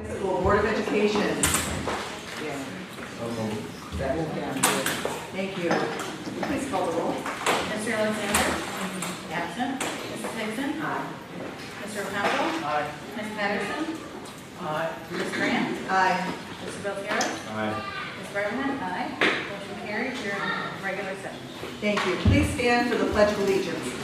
School Board of Education. Thank you. Please call the roll. Mr. Alexander? Absent. Mrs. Hickson? Aye. Mr. Ocampo? Aye. Ms. Patterson? Aye. Ms. Grant? Aye. Mr. Belfiore? Aye. Ms. Bergman? Aye. Motion carried. You're in regular session. Thank you. Please stand for the Pledge of Allegiance.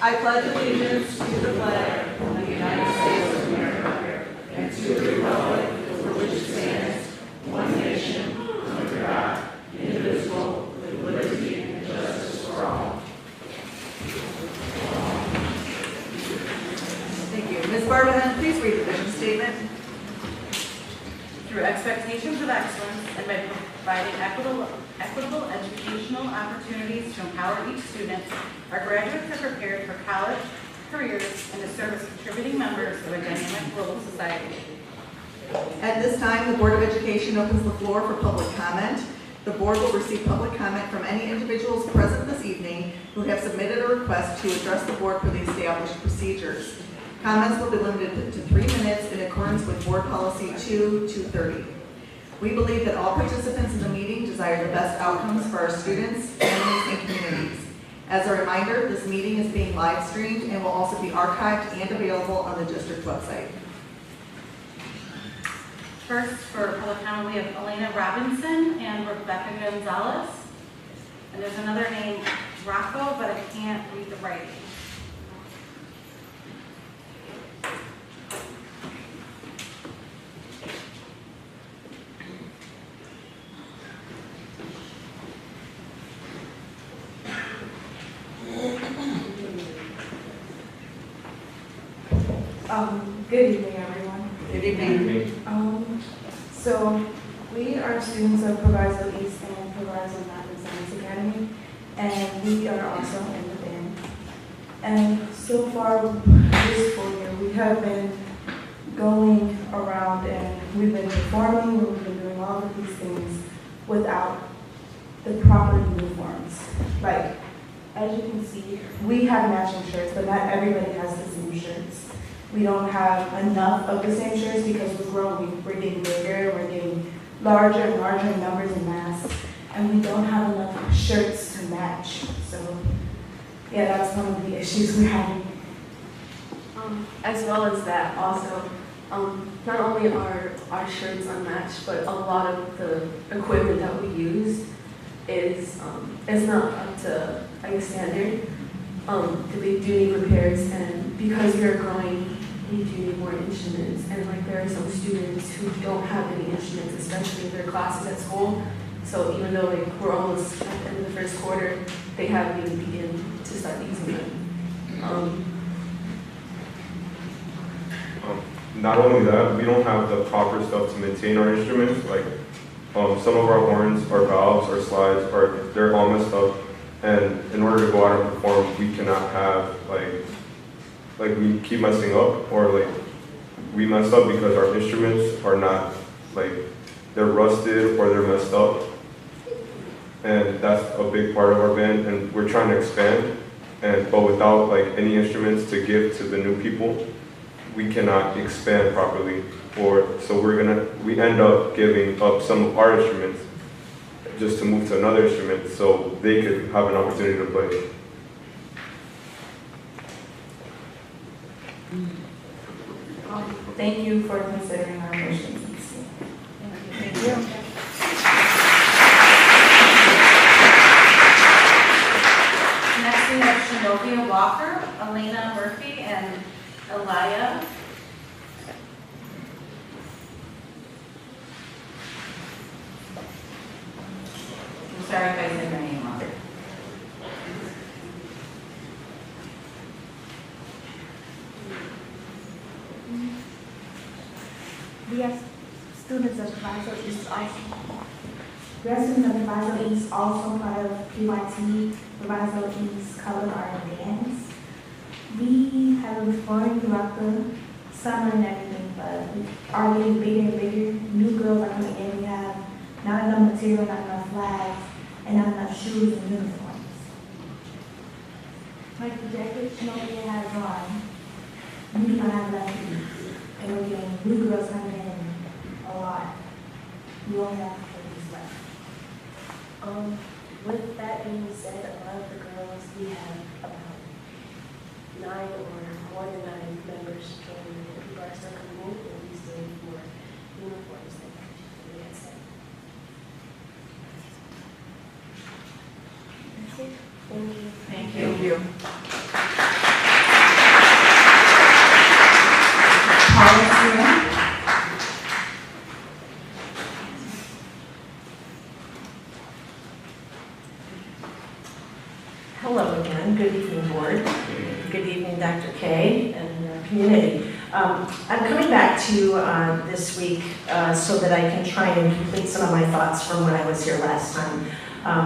I pledge allegiance to the flag of the United States of America and to the republic for which it stands, one nation, under God, indivisible, with liberty and justice for all. Thank you. Ms. Barbahan, please read the vision statement. Through expectations of excellence and by providing equitable educational opportunities to empower each student, our graduates are prepared for college, careers, and to serve as contributing members of a dynamic global society. At this time, the Board of Education opens the floor for public comment. The board will receive public comment from any individuals present this evening who have submitted a request to address the board for the established procedures. Comments will be limited to 3 minutes in accordance with Board Policy 2-230. We believe that all participants in the meeting desire the best outcomes for our students, families, and communities. As a reminder, this meeting is being live streamed and will also be archived and available on the district website. First, for public comment, we have Elena Robinson and Rebecca Gonzalez. And there's another name, Rocco, but I can't read the writing. Good evening, everyone. Good evening. So we are students of Proviso East and Proviso Math and Science Academy, and we are also in the band. And so far this school year, we have been going around and we've been performing, we've been doing all of these things without the proper uniforms. Like, as you can see, we have matching shirts, but not everybody has the same shirts. We don't have enough of the same shirts because we're growing, we're getting bigger, we're getting larger and larger in numbers and mass, and we don't have enough shirts to match. So, yeah, that's one of the issues we're having. As well as that, also, not only are our shirts unmatched, but a lot of the equipment that we use is not up to, I guess, standard. We do need repairs, and because we are growing, we do need more instruments. And like, there are some students who don't have any instruments, especially in their classes at school. So even though like we're almost at the end of the first quarter, they haven't even begun to start using them. Not only that, we don't have the proper stuff to maintain our instruments. Like some of our horns, our valves, our slides, they're all messed up. And in order to go out and perform, we cannot have like we keep messing up, or like we mess up because our instruments are not, like, they're rusted or they're messed up. And that's a big part of our band, and we're trying to expand. But without like any instruments to give to the new people, we cannot expand properly. So we end up giving up some of our instruments just to move to another instrument so they could have an opportunity to play. Thank you for considering our motions. Thank you. Next, we have Shinovia Walker, Elena Murphy, and Elia. I'm sorry if I said your name wrong. We are students of Proviso East also. We are students of Proviso East, also part of PYT, Proviso East Color Art Bands. We have been performing throughout the summer and everything, but we are getting bigger and bigger. New girls are coming in. We have not enough material, not enough flags, and not enough shoes and uniforms. Like the jacket Snowy has on, we do not have left feet. And we're getting new girls coming in a lot. We only have ladies left. With that being said, a lot of the girls, we have about 9 or more than 9 members joining. People are still coming in, and we still need more uniforms than we had said. That's it. Thank you. Thank you. Policy. Hello again. Good evening, board. Good evening, Dr. Kay and community. I'm coming back to you this week so that I can try and complete some of my thoughts from when I was here last time,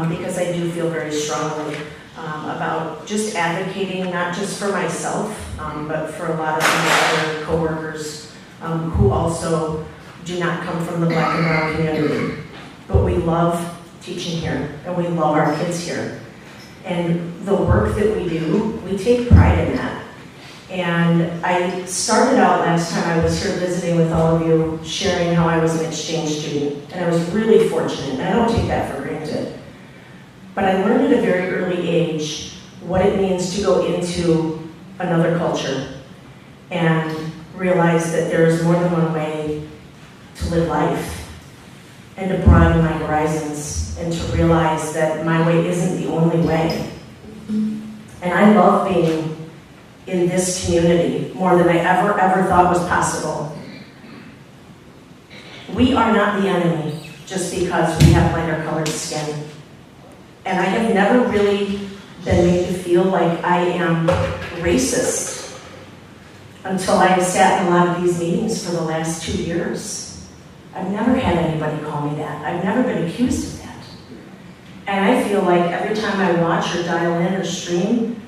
because I do feel very strongly about just advocating, not just for myself, but for a lot of my other coworkers who also do not come from the Black and brown community. But we love teaching here, and we love our kids here. And the work that we do, we take pride in that. And I started out last time I was here visiting with all of you, sharing how I was an exchange student. And I was really fortunate, and I don't take that for granted. But I learned at a very early age what it means to go into another culture and realize that there's more than one way to live life, and to broaden my horizons, and to realize that my way isn't the only way. And I love being in this community more than I ever thought was possible. We are not the enemy just because we have lighter colored skin. And I have never really been made to feel like I am racist until I have sat in a lot of these meetings for the last 2 years. I've never had anybody call me that. I've never been accused of that. And I feel like every time I watch or dial in or stream,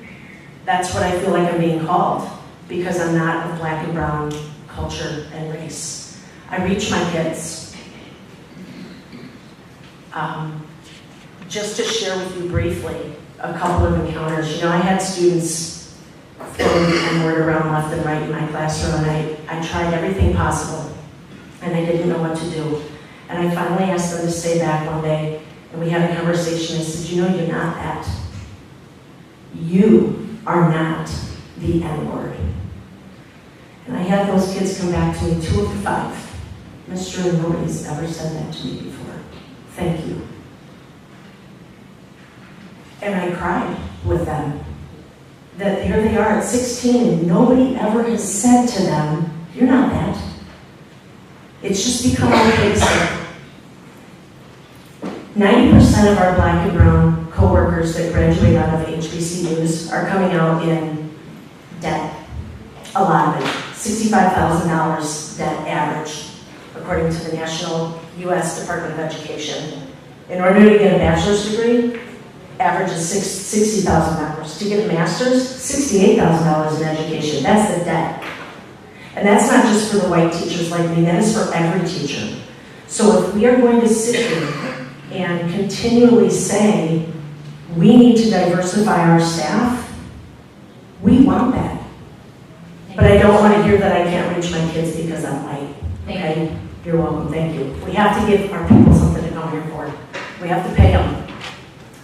that's what I feel like I'm being called, because I'm not of Black and brown culture and race. I reach my kids. Just to share with you briefly a couple of encounters. You know, I had students throwing the N-word around left and right in my classroom, and I tried everything possible, and I didn't know what to do. And I finally asked them to stay back one day, and we had a conversation. I said, you know, you're not that. You are not the N-word. And I had those kids come back to me, 2 of the 5. Mr. Nobody's ever said that to me before. Thank you. And I cried with them. That here they are at 16 and nobody ever has said to them, you're not that. It's just become okay to say. 90% of our Black and brown coworkers that graduate out of HBCUs are coming out in debt. A lot of it. $65,000 debt average, according to the National U.S. Department of Education. In order to get a bachelor's degree, average is $60,000. To get a master's, $68,000 in education. That's the debt. And that's not just for the white teachers like me, that is for every teacher. So if we are going to sit here and continually say, we need to diversify our staff, we want that. But I don't want to hear that I can't reach my kids because I'm white. Okay? You're welcome, thank you. We have to give our people something to come here for. We have to pay them.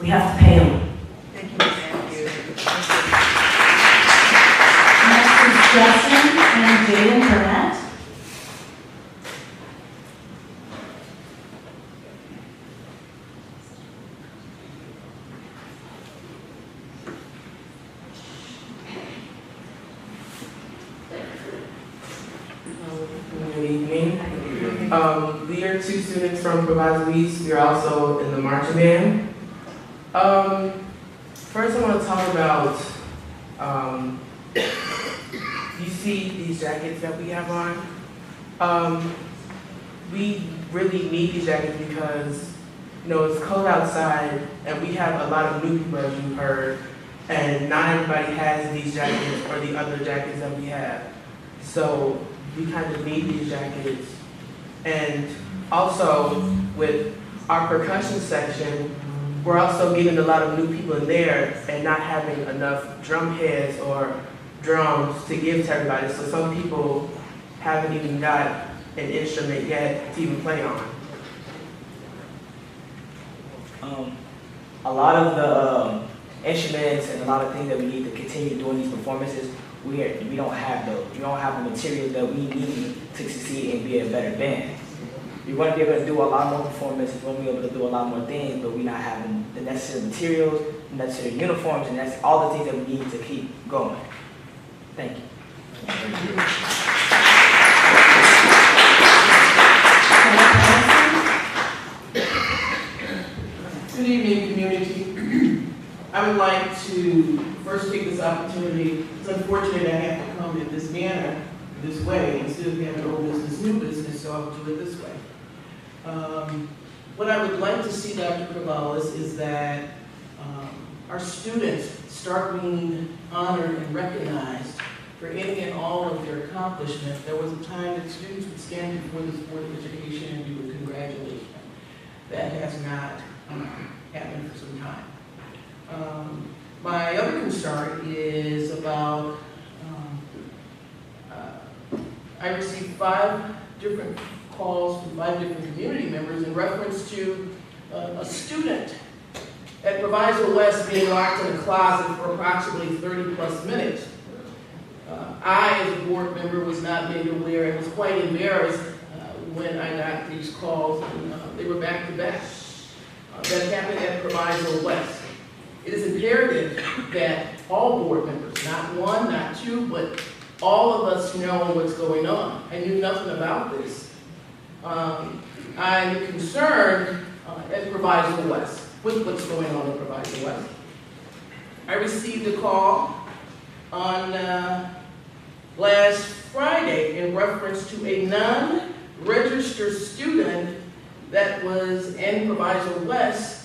We have to pay them. Thank you, Ms. Matthews. Next is Justin and Jaden Burnett. Good evening. We are 2 students from Proviso East. We are also in the marching band. First I want to talk about, you see these jackets that we have on. We really need these jackets because, you know, it's cold outside and we have a lot of new people, as you've heard, and not everybody has these jackets or the other jackets that we have. So we kind of need these jackets. And also with our percussion section, we're also getting a lot of new people in there and not having enough drum heads or drums to give to everybody. So some people haven't even got an instrument yet to even play on. A lot of the instruments and a lot of things that we need to continue doing these performances, we don't have those. We don't have the materials that we need to succeed and be a better band. We want to be able to do a lot more performances, we want to be able to do a lot more things, but we're not having the necessary materials, the necessary uniforms, and that's all the things that we need to keep going. Thank you. Good evening, community. I would like to first take this opportunity. It's unfortunate I have to come in this manner, this way, instead of having old business, new business, so I'll do it this way. What I would like to see, Dr. Corvallis, is that our students start being honored and recognized for any and all of their accomplishments. There was a time that students would stand before this Board of Education and do a congratulation. That has not happened for some time. My other concern is about, I received 5 different calls from 5 different community members in reference to a student at Proviso West being locked in a closet for approximately 30 plus minutes. I, as a board member, was not made aware and was quite embarrassed when I got these calls, and they were back to back. That happened at Proviso West. It is imperative that all board members, not 1, not 2, but all of us know what's going on. I knew nothing about this. I'm concerned at Proviso West with what's going on at Proviso West. I received a call on last Friday in reference to a non-registered student that was in Proviso West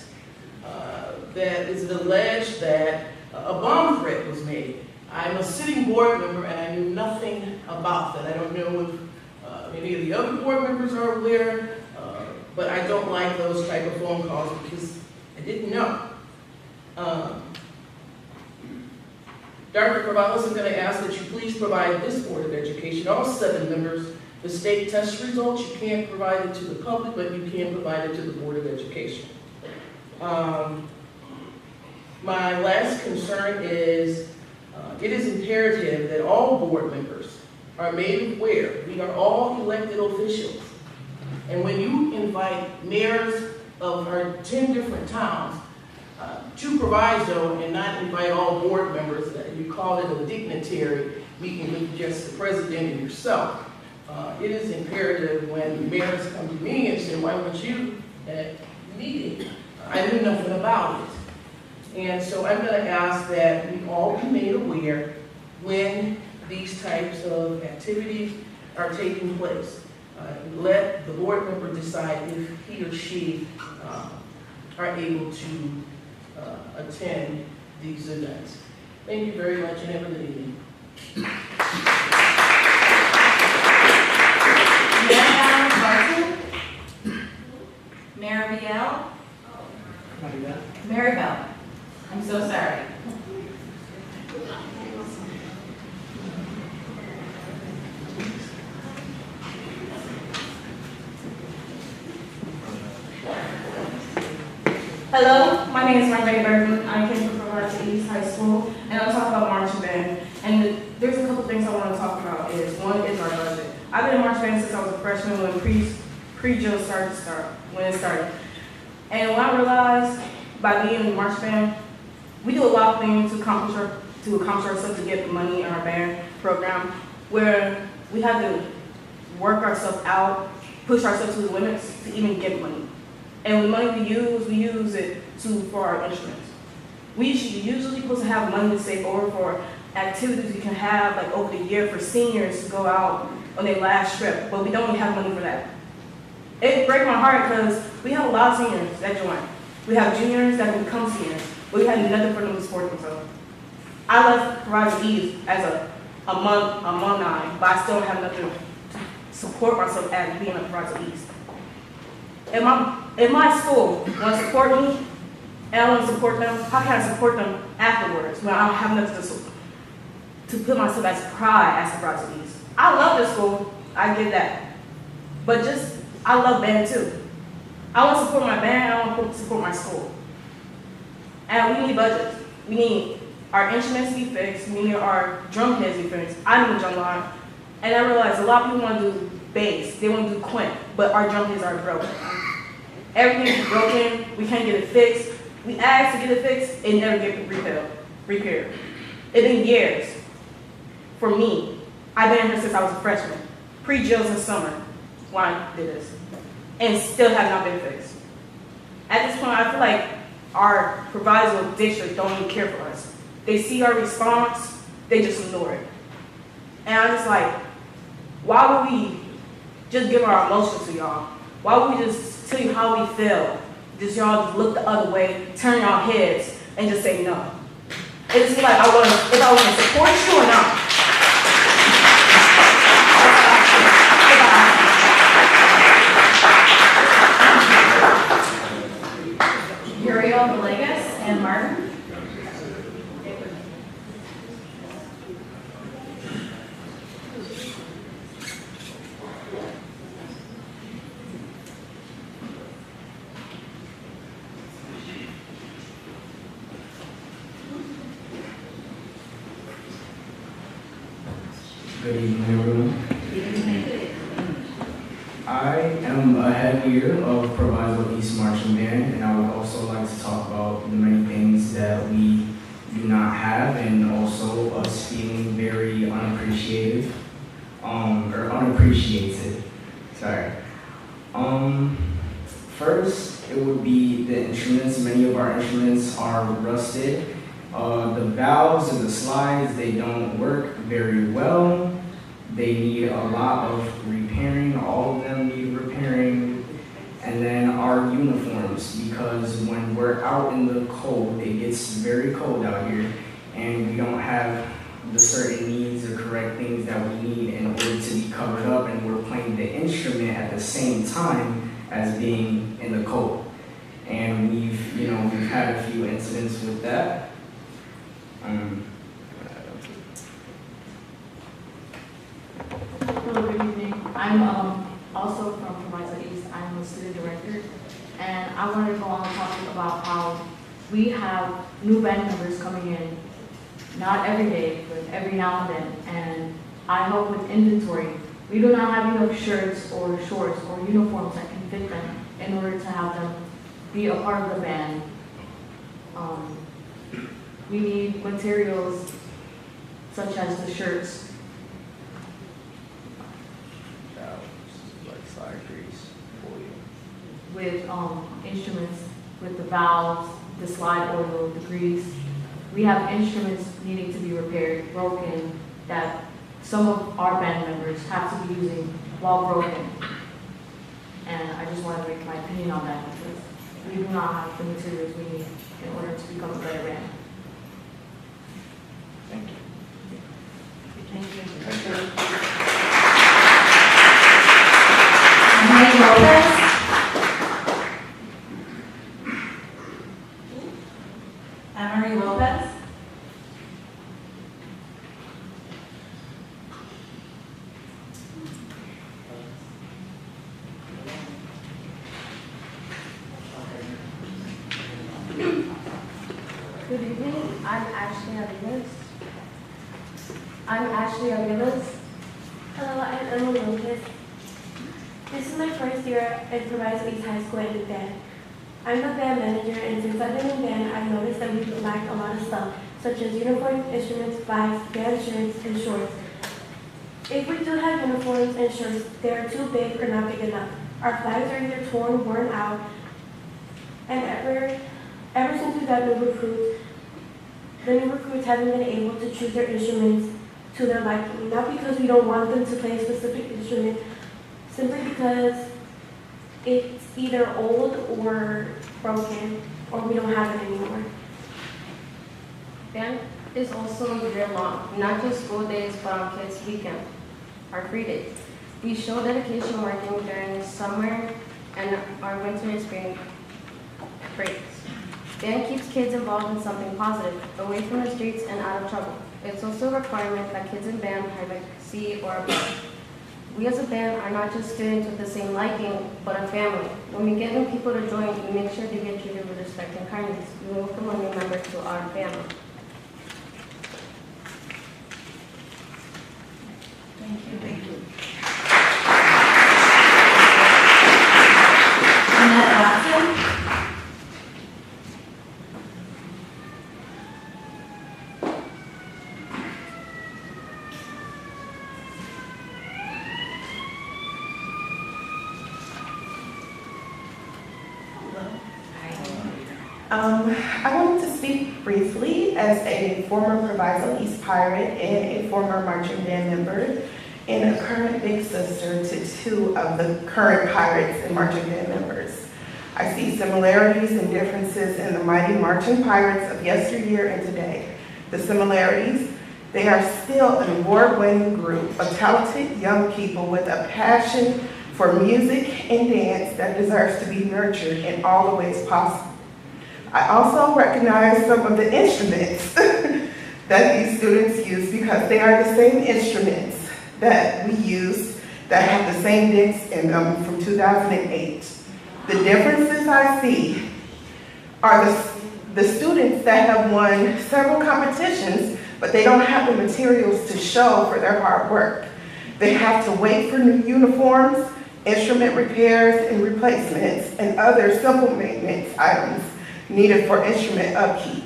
that is alleged that a bomb threat was made. I'm a sitting board member and I knew nothing about that. I don't know if any of the other board members are aware, but I don't like those type of phone calls because I didn't know. Dr. Corvallis, I'm going to ask that you please provide this Board of Education, all 7 members, the state test results. You can't provide it to the public, but you can provide it to the Board of Education. My last concern is it is imperative that all board members are made aware. We are all elected officials. And when you invite mayors of our 10 different towns to Proviso and not invite all board members, you call it a dignitary meeting with just the president and yourself. It is imperative when mayors come to me and say, why weren't you at the meeting? I knew nothing about it. And so I'm going to ask that we all be made aware when these types of activities are taking place. Let the board member decide if he or she are able to attend these events. Thank you very much and have a good evening. Maribel? Maribel. I'm so sorry. Hello, my name is Maribel Bergman. I came from Proviso East High School, and I'm talking about marching band. And there's a couple things I want to talk about. One is our budget. I've been in marching band since I was a freshman when pre-drill when it started. And when I realized by being in marching band, we do a lot of things to accomplish ourselves to get money in our band program, where we have to work ourselves out, push ourselves to the limits to even get money. And the money we use it for our instruments. We usually supposed to have money to save over for activities we can have like over the year for seniors to go out on their last trip, but we don't have money for that. It breaks my heart because we have a lot of seniors that join. We have juniors that can become seniors, but we have nothing for them to support themselves. I left Proviso East as a alumni, but I still have nothing to support myself as being a Proviso East. If my school want to support me, and I want to support them, how can I support them afterwards when I don't have nothing to put myself as pride as a Proviso East? I love this school, I get that. But I love band too. I want to support my band, I want to support my school. And we need budgets. We need our instruments to be fixed, we need our drum kits to be fixed. I need a drum line. And I realize a lot of people want to do bass, they want to do quint, but our drum kits are broken. Everything's broken, we can't get it fixed. We asked to get it fixed, it never gets repaired. It's been years. For me, I've been here since I was a freshman, pre-drills in summer, when I did this, and still have not been fixed. At this point, I feel like our Proviso district don't even care for us. They see our response, they just ignore it. And I'm just like, why would we just give our emotions to y'all? Why would we just tell you how we feel? Just y'all just look the other way, turn your heads, and just say no. It just like if I want to support you or not. Uriel, Villegas, and Martin. Good evening, everyone. I am a head leader of Proviso East Marching Band, and I would also like to talk about the many things that we do not have, and also us feeling very unappreciated, or unappreciated. Sorry. First, it would be the instruments. Many of our instruments are rusted. The valves and the slides, they don't work very well. They need a lot of repairing. All of them need repairing. And then our uniforms, because when we're out in the cold, it gets very cold out here, and we don't have the certain needs or correct things that we need in order to be covered up, and we're playing the instrument at the same time as being in the cold. And we've had a few incidents with that. Hello, good evening. I'm also from Proviso East. I'm a student director, and I wanted to go on talking about how we have new band members coming in, not every day, but every now and then, and I help with inventory. We do not have enough shirts or shorts or uniforms that can fit them in order to have them be a part of the band. We need materials such as the shirts, with instruments, with the valves, the slide oil, the grease. We have instruments needing to be repaired, broken, that some of our band members have to be using while broken. And I just want to make my opinion on that because we do not have the materials we need in order to become a better band. Thank you. Mike Lopez. Emery Lopez. Good evening, I'm Ashley Aviles. Hello, I'm Emily Lopez. This is my first year at Proviso East High School in the band. I'm the band manager, and since I've been in band, I've noticed that we lack a lot of stuff, such as uniforms, instruments, flags, band shirts, and shorts. If we do have uniforms and shirts, they are too big or not big enough. Our flags are either torn, worn out, and ever since we got new recruits, the new recruits haven't been able to choose their instruments to their liking. Not because we don't want them to play a specific instrument, simply because it's either old or broken, or we don't have it anymore. Band is also year long, not just school days, but on kids' weekend, our free days. We show dedication working during summer and our winter and spring breaks. Band keeps kids involved in something positive, away from the streets and out of trouble. It's also a requirement that kids in band have a C or above. We as a band are not just students with the same liking, but a family. When we get new people to join, we make sure to get treated with respect and kindness. We welcome a new member to our family. Thank you. Thank you. Annette Watson. I wanted to speak briefly as a former Proviso East Pirate and a former marching band member and a current big sister to two of the current Pirates and marching band members. I see similarities and differences in the mighty marching Pirates of yesteryear and today. The similarities, they are still an award-winning group of talented young people with a passion for music and dance that deserves to be nurtured in all the ways possible. I also recognize some of the instruments that these students use because they are the same instruments that we use that have the same discs in them from 2008. The differences I see are the students that have won several competitions, but they don't have the materials to show for their hard work. They have to wait for new uniforms, instrument repairs and replacements, and other simple maintenance items needed for instrument upkeep.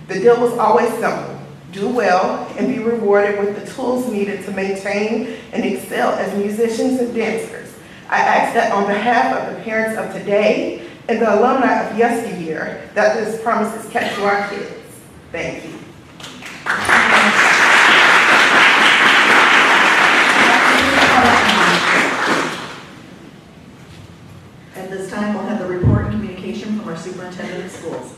The deal was always simple: do well and be rewarded with the tools needed to maintain and excel as musicians and dancers. I ask that on behalf of the parents of today and the alumni of yesteryear, that this promise is kept to our kids. Thank you. At this time, we'll have the report and communication from our superintendent of schools.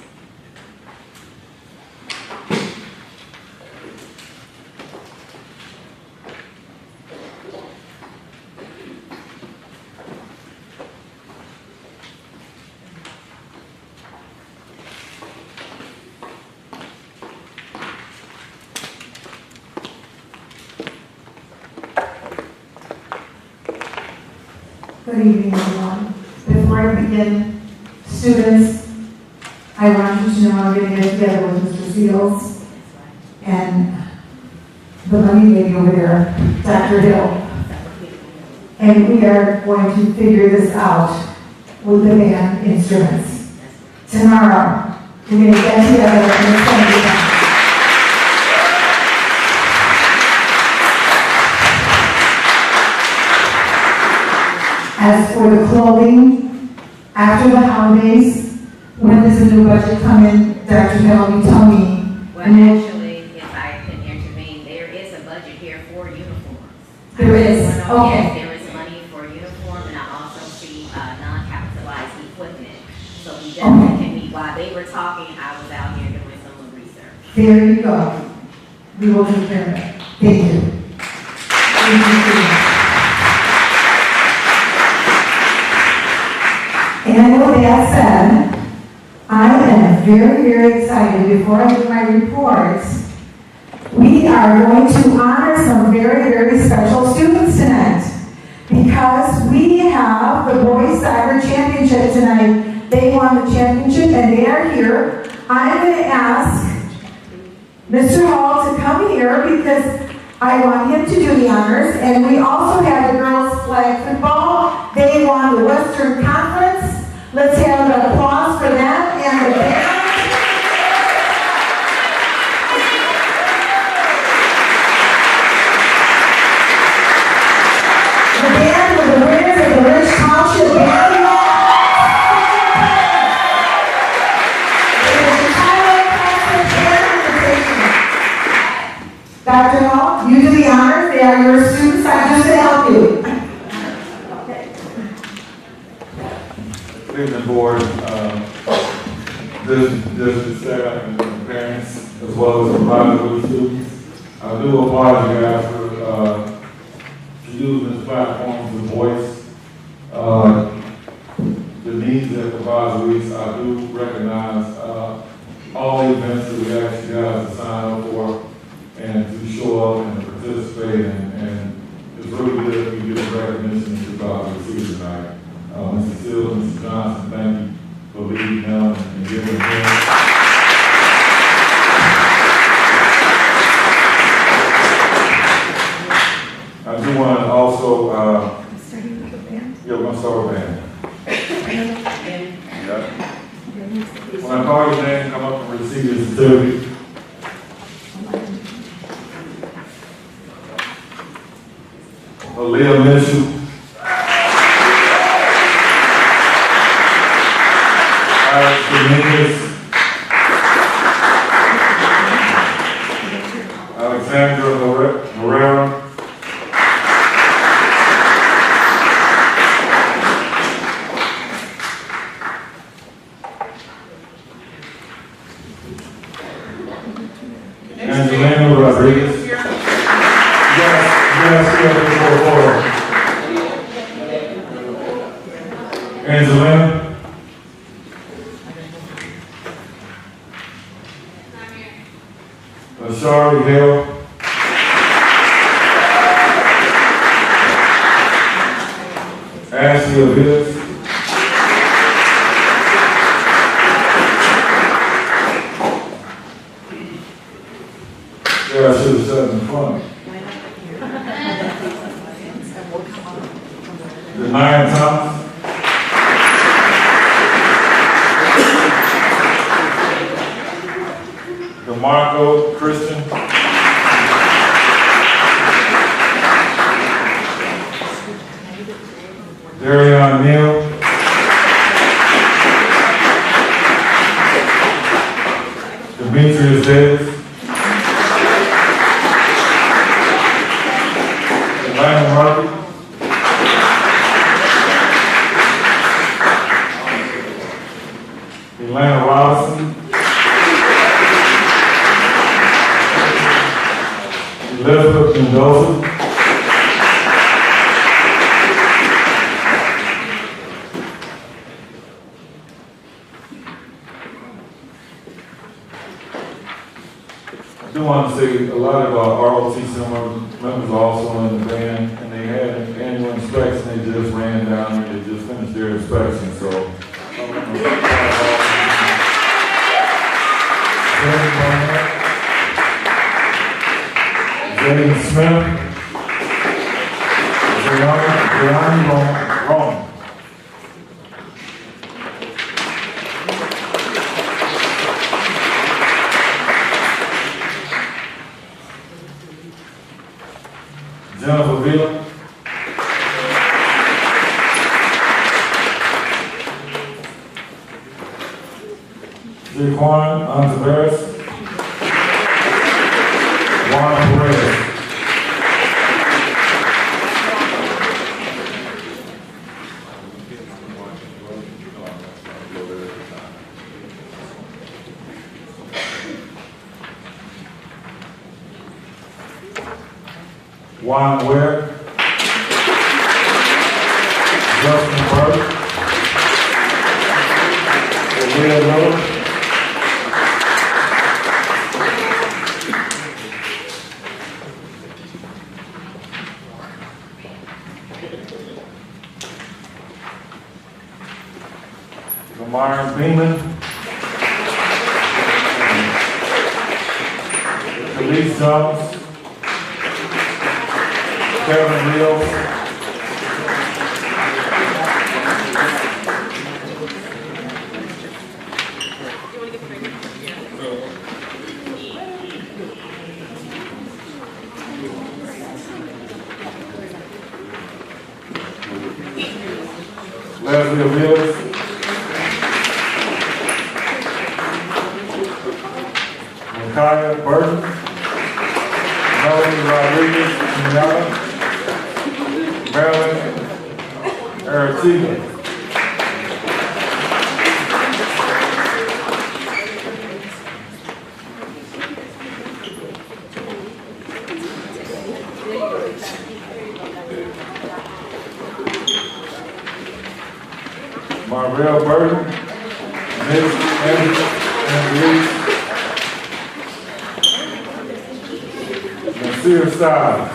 Good evening, everyone. Before I begin, students, I want you to know I'm going to get together with Mr. Seals and the money lady over there, Dr. Hill, and we are going to figure this out with the band instruments. Tomorrow, we're going to get together and it's going to be done. As for the clothing, after the holidays, when does the new budget come in? Dr. Hill, you tell me. Well, actually, if I can intervene, there is a budget here for uniforms. There is, Yes, okay. there is money for uniform, and I also see non-capitalized equipment. So we definitely can meet. While they were talking, I was out here doing some research. There you go. We will take care of it. Thank you. Thank you. And with that said, I am very, very excited. Before I do my reports, we are going to honor some very, very special students tonight because we have the boys soccer championship tonight. They won the championship and they are here. I'm going to ask Mr. Hall to come here because I want him to do the honors. And we also have the girls flag football. They won the Western Conference. Let's have an applause for them and the band. The band were the winners of the Rich Township Band. Dr. Hall, you do the honors. They are your students. I'm just to help you. Good evening, board. This staff and the parents, as well as the private students. I do apologize for using this platform to voice the needs that Proviso East. I do recognize all the events that we ask you guys to sign up for and to show up and to participate, and it's really good that we get the recognition that you're about to receive tonight. Mr. Sills and Mr. Johnson, thank you for leading them and giving them. I do want to also, Starting with the band. yeah, we're going to start with band. Yeah. When I call your name, come up and receive your certificate. Aaliyah Mitchell. Alex Dominguez. Alexandra Herrera. Angelina Rodriguez. Angelina. Ashari Hill. Ashley Aviles. Yeah, I should have said in front. Denaya Thomas. DeMarco Christian. Darion Neal. Demetrius Davis. Atlanta Murphy. Atlanta Robinson. Elizabeth Mendoza. I do want to say a lot of our ROTC members are also in the band, and they had an annual inspection. They just ran down and they just finished their inspection. So, James Smith, Jerome Rome. Jennifer Villa. Jaquan Antaveras. Juan Perez. Juan Ware. Justin Burke. Leah Miller. Lamar Beeman. Khalees Jones. Kevin Rios. Leslie Aviles. Micaiah Burton. Melanie Rodriguez Pinata. Marilyn Aratiga. Marvell Burton. Miss Andrews. sincere style.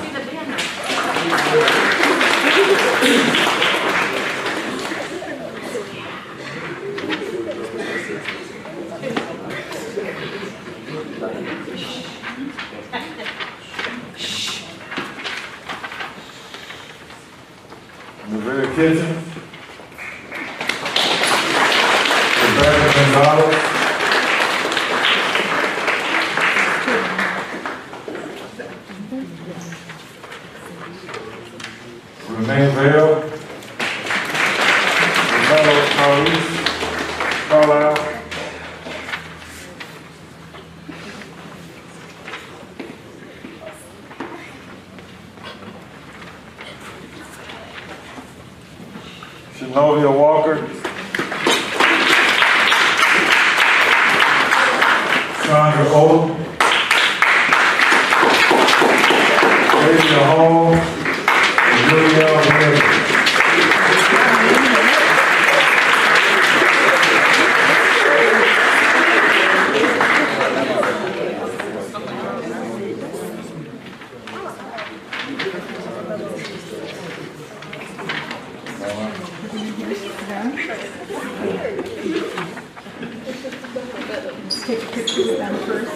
In the very kitchen, Rebecca Gonzalez. Renee Vale. Rebecca Carlisle. Shinolia Walker. Sandra Odom. Asia Hall. And Julia Wade. Take a picture with them first.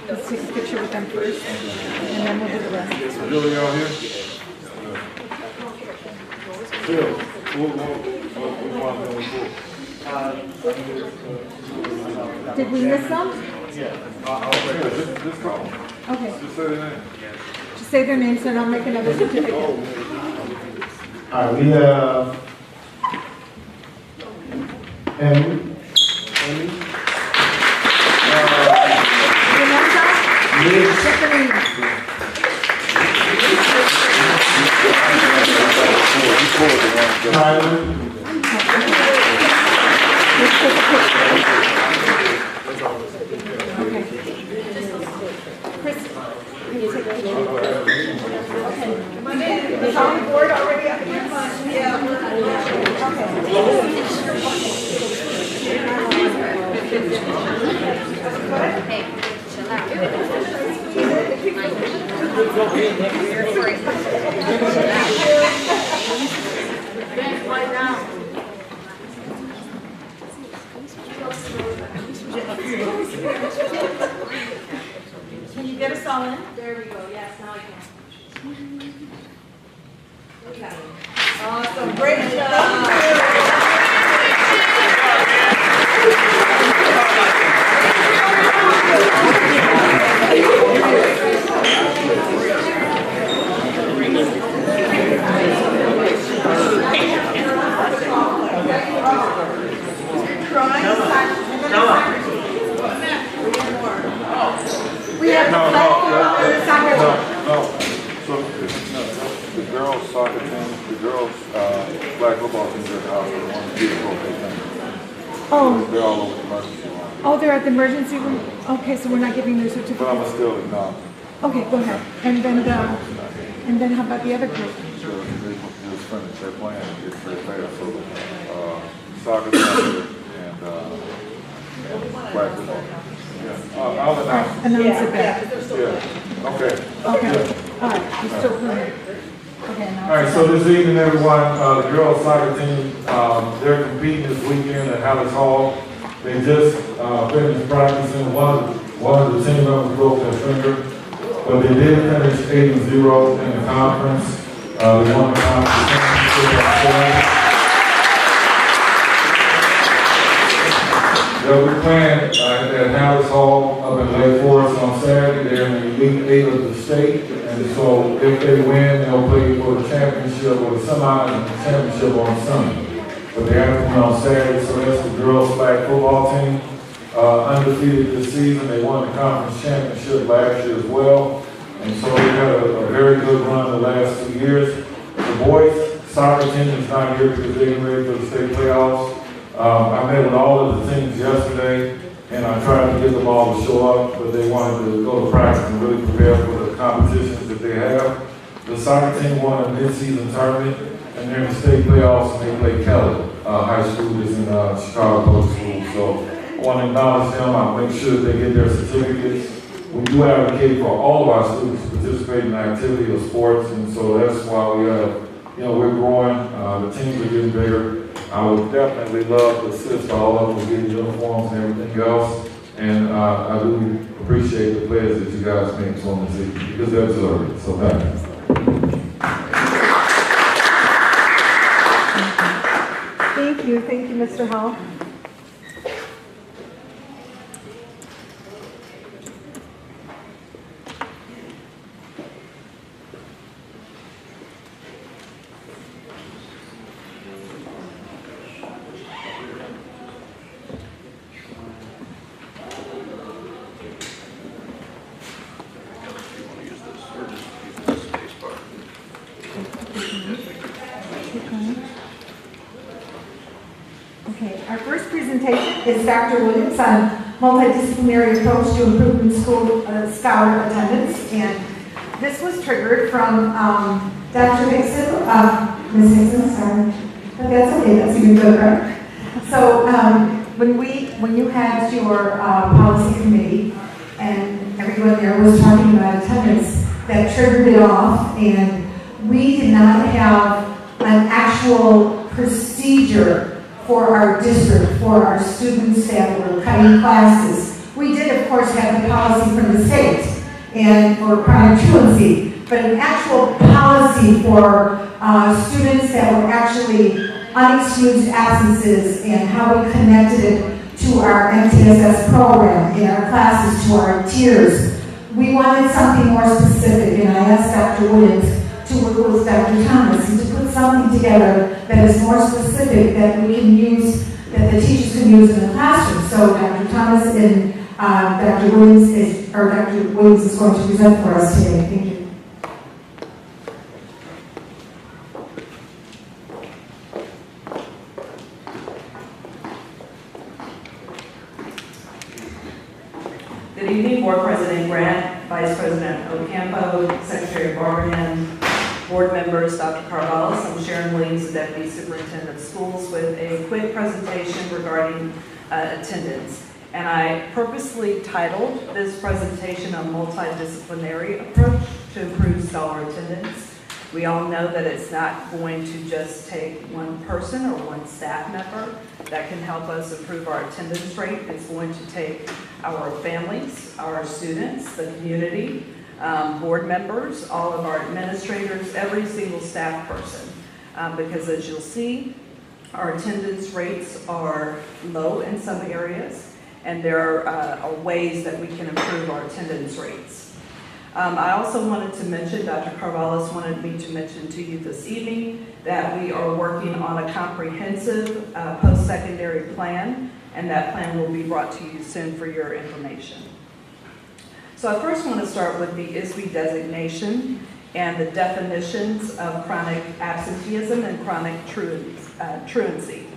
Let's take a picture with them first, and then we'll do the rest. Julia out here? Phil, Did we miss some? Yeah. Just call them. Okay. Just say their name. Just say their names and I'll make another certificate. All right, we have Emily. Tiffany. Is on the board already up here? Yeah. Hey, chill out. Can you get us all in? There we go, yes, now I can. Awesome, great job. We have the flag football and the soccer team. No. So, the girls' soccer team, the girls' flag football team, they're out there on the field. Oh. They're all over the emergency room. Oh, they're at the emergency room? Okay, so we're not giving their certificate. But I'm still acknowledge. Okay, go ahead. And then how about the other group? They're finished. They're playing. It's their fair. So, soccer, soccer, and flag football. Yeah. I'll announce. Announce it back. Yeah. Okay. Okay. Yeah. All right, you're still playing. Okay, now. All right, so this evening, everyone, the girls soccer team, they're competing this weekend at Hallis Hall. They just finished practicing. One of the team members broke their finger, but they did finish 8-0 in the conference. They won the conference championship. They'll be playing at Hallis Hall up in Lake Forest on Saturday. They're in the Elite 8 of the state. And so if they win, they'll play for the championship or the semi-championship on Sunday. But they have to be on Saturday, so that's the girls' flag football team. Undefeated this season. They won the conference championship last year as well. And so they had a very good run the last 2 years. The boys' soccer team is not here because they're getting ready for the state playoffs. I met with all of the teams yesterday, and I tried to get them all to show up, but they wanted to go to practice and really prepare for the competitions that they have. The soccer team won a mid-season tournament, and they're in the state playoffs, and they play Keller High School that's in Chicago Public Schools. So I want to acknowledge them. I'll make sure they get their certificates. we do advocate for all of our students to participate in activity or sports, and so that's why we have, we're growing, the teams are getting bigger. I would definitely love to assist all of them with getting uniforms and everything else, and I do appreciate the pledge that you guys make to them this evening, because they deserve it, so thank you. Thank you, Mr. Hall. Okay, our first presentation is Dr. Williams on multidisciplinary approach to improving school scholar attendance, and this was triggered from Dr. Hickson, Ms. Hickson, sorry, but that's okay, that's even good, right? So when you had your policy committee and everyone there was talking about attendance, that triggered it off, and we did not have an actual procedure for our district, for our students that were cutting classes. We did, of course, have the policy from the state and for chronic truancy, but an actual policy for students that were actually unexcused absences and how we connected it to our MTSS program in our classes, to our tiers. We wanted something more specific, and I asked Dr. Williams to work with Dr. Thomas and to put something together that is more specific that we can use, that the teachers can use in the classroom. So Dr. Thomas and Dr. Williams is going to present for us today. Thank you. Good evening, Board President Grant, Vice President Ocampo, Secretary Barberhand, Board members, Dr. Carvalho. I'm Sharon Williams, the Deputy Superintendent of Schools, with a quick presentation regarding attendance. And I purposely titled this presentation a multidisciplinary approach to improve scholar attendance. We all know that it's not going to just take one person or one staff member that can help us improve our attendance rate. It's going to take our families, our students, the community, board members, all of our administrators, every single staff person. Because as you'll see, our attendance rates are low in some areas, and there are ways that we can improve our attendance rates. I also wanted to mention, Dr. Carvalho wanted me to mention to you this evening that we are working on a comprehensive post-secondary plan, and that plan will be brought to you soon for your information. So I first want to start with the ISB designation and the definitions of chronic absenteeism and chronic truancy.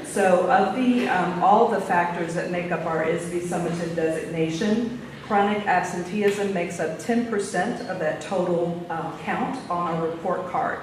So of the all the factors that make up our ISB summative designation, chronic absenteeism makes up 10% of that total count on our report card.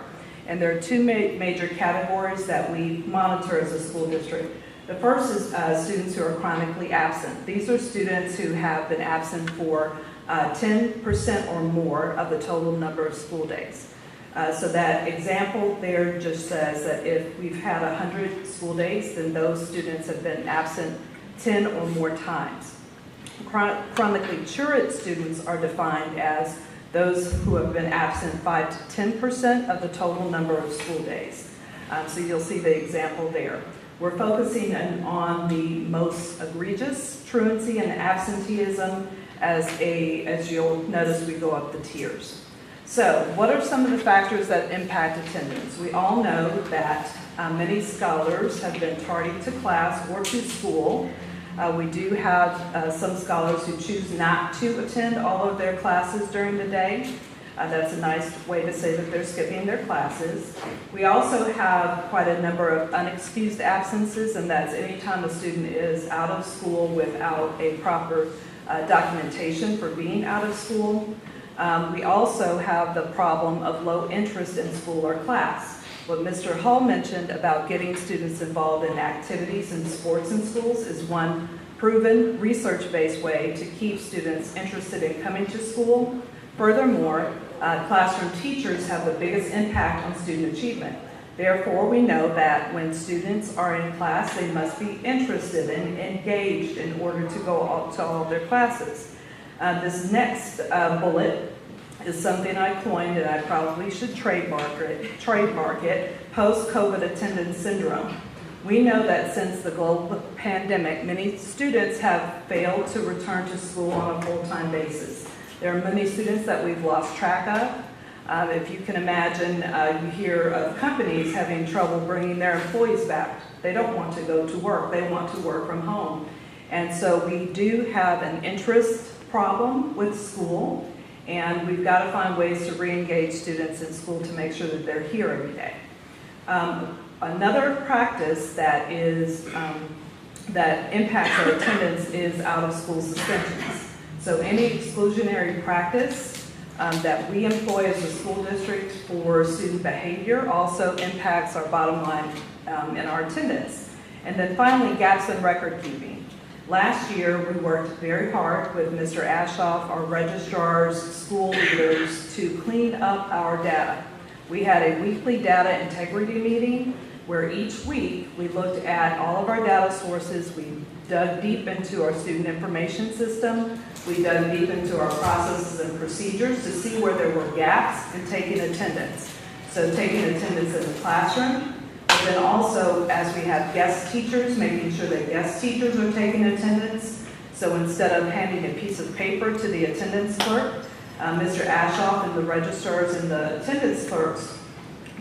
And there are two major categories that we monitor as a school district. The first is students who are chronically absent. These are students who have been absent for 10% or more of the total number of school days. So that example there just says that if we've had 100 school days, then those students have been absent 10 or more times. Chronically truant students are defined as those who have been absent 5 to 10% of the total number of school days. So you'll see the example there. We're focusing on the most egregious truancy and absenteeism as you'll notice we go up the tiers. So what are some of the factors that impact attendance? We all know that many scholars have been tardy to class or to school. We do have some scholars who choose not to attend all of their classes during the day. That's a nice way to say that they're skipping their classes. We also have quite a number of unexcused absences, and that's anytime a student is out of school without a proper documentation for being out of school. We also have the problem of low interest in school or class. What Mr. Hull mentioned about getting students involved in activities and sports in schools is one proven, research-based way to keep students interested in coming to school. Furthermore, classroom teachers have the biggest impact on student achievement. Therefore, we know that when students are in class, they must be interested and engaged in order to go to all of their classes. This next bullet is something I coined, and I probably should trademark it, post-COVID attendance syndrome. We know that since the global pandemic, many students have failed to return to school on a full-time basis. There are many students that we've lost track of. If you can imagine, you hear of companies having trouble bringing their employees back. They don't want to go to work. They want to work from home. And so we do have an interest problem with school, and we've got to find ways to re-engage students in school to make sure that they're here every day. Another practice that impacts our attendance is out-of-school suspensions. So any exclusionary practice that we employ as a school district for student behavior also impacts our bottom line in our attendance. And then finally, gaps in record keeping. Last year, we worked very hard with Mr. Ashoff, our registrars, school leaders, to clean up our data. We had a weekly data integrity meeting where each week we looked at all of our data sources. We dug deep into our student information system. We dug deep into our processes and procedures to see where there were gaps in taking attendance. So taking attendance in the classroom, but then also as we have guest teachers, making sure that guest teachers are taking attendance. So instead of handing a piece of paper to the attendance clerk, Mr. Ashoff and the registrars and the attendance clerks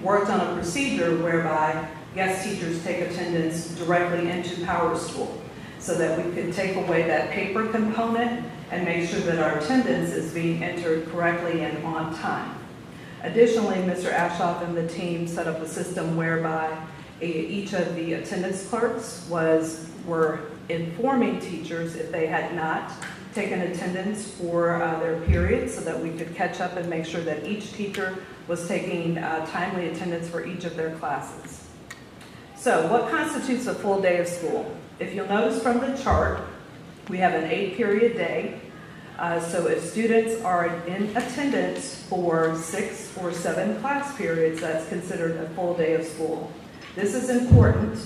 worked on a procedure whereby guest teachers take attendance directly into PowerSchool so that we could take away that paper component and make sure that our attendance is being entered correctly and on time. Additionally, Mr. Ashoff and the team set up a system whereby each of the attendance clerks were informing teachers if they had not taken attendance for their period so that we could catch up and make sure that each teacher was taking timely attendance for each of their classes. So what constitutes a full day of school? If you'll notice from the chart, we have an 8-period day. So if students are in attendance for 6 or 7 class periods, that's considered a full day of school. This is important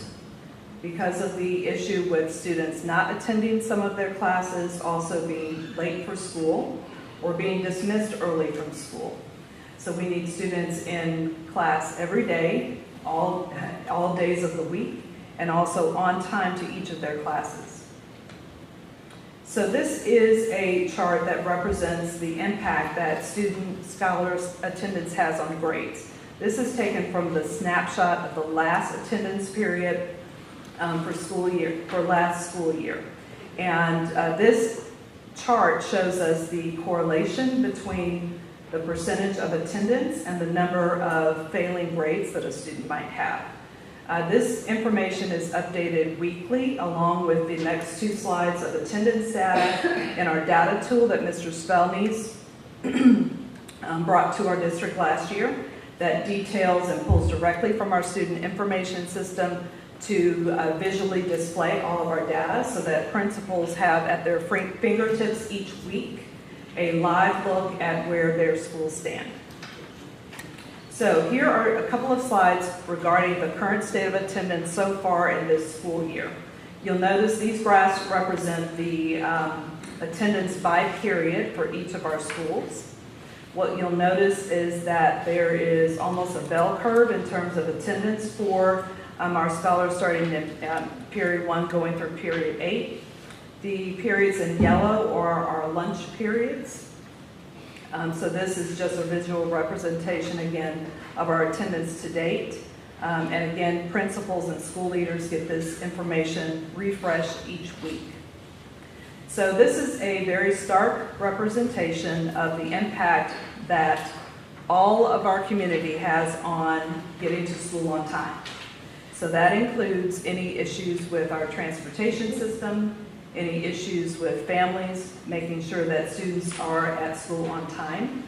because of the issue with students not attending some of their classes, also being late for school, or being dismissed early from school. So we need students in class every day, all days of the week, and also on time to each of their classes. So this is a chart that represents the impact that student scholars attendance has on grades. This is taken from the snapshot of the last attendance period for last school year. And this chart shows us the correlation between the percentage of attendance and the number of failing grades that a student might have. This information is updated weekly along with the next 2 slides of attendance data in our data tool that Mr. Spelnies brought to our district last year that details and pulls directly from our student information system to visually display all of our data so that principals have at their fingertips each week a live look at where their schools stand. So here are a couple of slides regarding the current state of attendance so far in this school year. You'll notice these graphs represent the attendance by period for each of our schools. What you'll notice is that there is almost a bell curve in terms of attendance for our scholars starting in period 1 going through period 8. The periods in yellow are our lunch periods. So this is just a visual representation again of our attendance to date. And again, principals and school leaders get this information refreshed each week. So this is a very stark representation of the impact that all of our community has on getting to school on time. So that includes any issues with our transportation system, any issues with families, making sure that students are at school on time,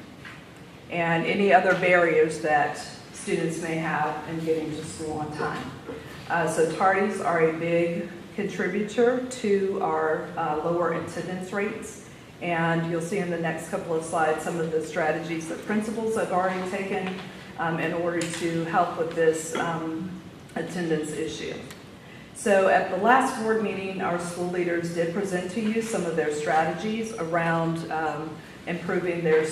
and any other barriers that students may have in getting to school on time. So tardies are a big contributor to our lower attendance rates. And you'll see in the next couple of slides some of the strategies that principals have already taken in order to help with this attendance issue. So at the last board meeting, our school leaders did present to you some of their strategies around improving their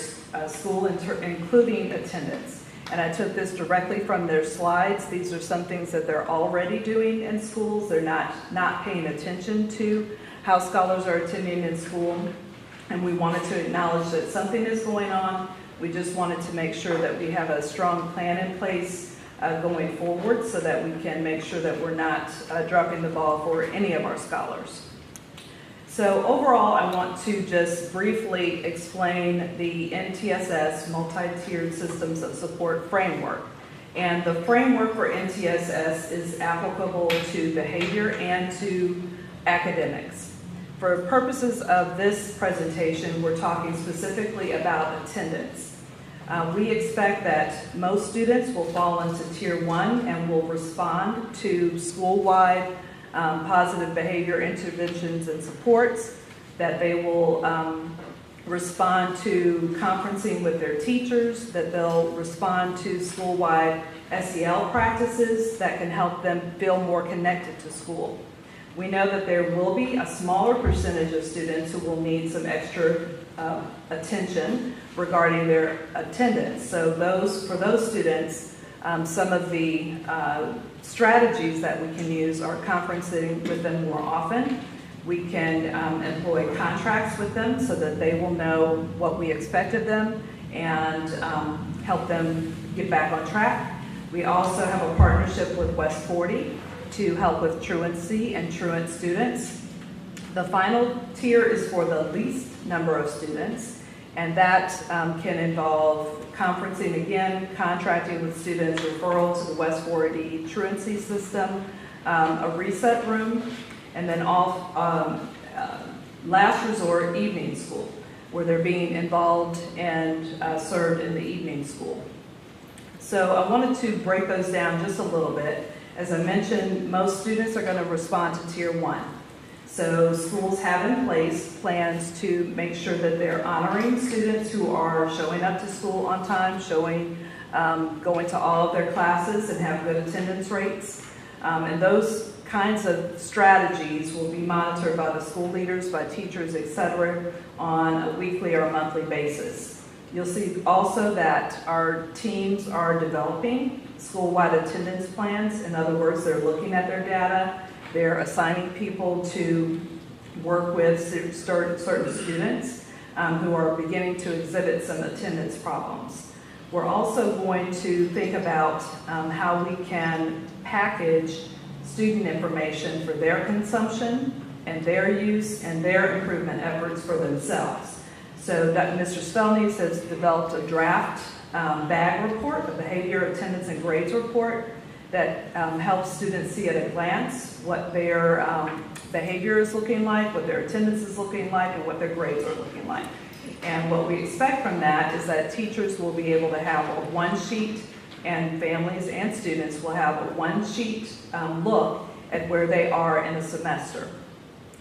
school, including attendance. And I took this directly from their slides. These are some things that they're already doing in schools. They're not paying attention to how scholars are attending in school. And we wanted to acknowledge that something is going on. We just wanted to make sure that we have a strong plan in place going forward so that we can make sure that we're not dropping the ball for any of our scholars. So overall, I want to just briefly explain the NTSS multi-tiered systems of support framework. And the framework for NTSS is applicable to behavior and to academics. For purposes of this presentation, we're talking specifically about attendance. We expect that most students will fall into Tier 1 and will respond to school-wide positive behavior interventions and supports, that they will respond to conferencing with their teachers, that they'll respond to school-wide SEL practices that can help them feel more connected to school. We know that there will be a smaller percentage of students who will need some extra attention regarding their attendance. So for those students, some of the strategies that we can use are conferencing with them more often. We can employ contracts with them so that they will know what we expect of them and help them get back on track. We also have a partnership with West 40 to help with truancy and truant students. The final tier is for the least number of students, and that can involve conferencing again, contracting with students, referral to the West 40 truancy system, a reset room, and then last resort, evening school, where they're being involved and served in the evening school. So I wanted to break those down just a little bit. As I mentioned, most students are going to respond to Tier 1. So schools have in place plans to make sure that they're honoring students who are showing up to school on time, going to all of their classes and have good attendance rates. And those kinds of strategies will be monitored by the school leaders, by teachers, etc., on a weekly or a monthly basis. You'll see also that our teams are developing school-wide attendance plans. In other words, they're looking at their data, they're assigning people to work with certain students who are beginning to exhibit some attendance problems. We're also going to think about how we can package student information for their consumption and their use and their improvement efforts for themselves. So Mr. Spelnies has developed a draft BAG report, a behavior, attendance, and grades report, that helps students see at a glance what their behavior is looking like, what their attendance is looking like, and what their grades are looking like. And what we expect from that is that teachers will be able to have a one-sheet, and families and students will have a one-sheet look at where they are in a semester.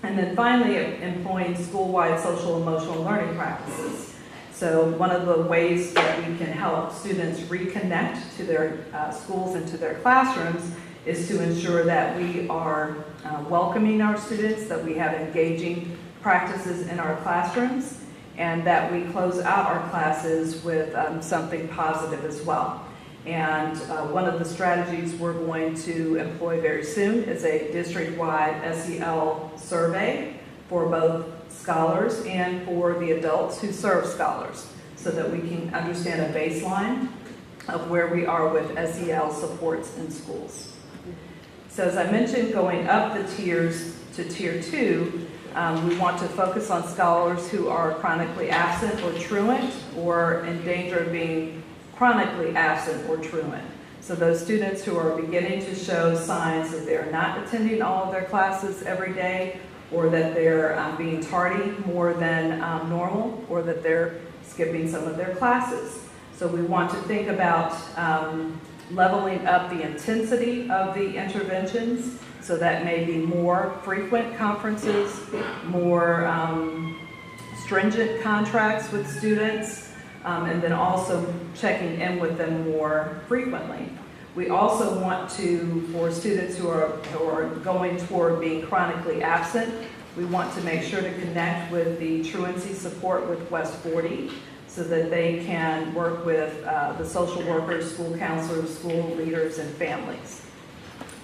And then finally, employing school-wide social emotional learning practices. So one of the ways that we can help students reconnect to their schools and to their classrooms is to ensure that we are welcoming our students, that we have engaging practices in our classrooms, and that we close out our classes with something positive as well. And one of the strategies we're going to employ very soon is a district-wide SEL survey for both scholars and for the adults who serve scholars, so that we can understand a baseline of where we are with SEL supports in schools. So as I mentioned, going up the tiers to Tier 2, we want to focus on scholars who are chronically absent or truant, or in danger of being chronically absent or truant. So those students who are beginning to show signs that they're not attending all of their classes every day, or that they're being tardy more than normal, or that they're skipping some of their classes. So we want to think about leveling up the intensity of the interventions. So that may be more frequent conferences, more stringent contracts with students, and then also checking in with them more frequently. We also want to, for students who are going toward being chronically absent, we want to make sure to connect with the truancy support with West 40 so that they can work with the social workers, school counselors, school leaders, and families.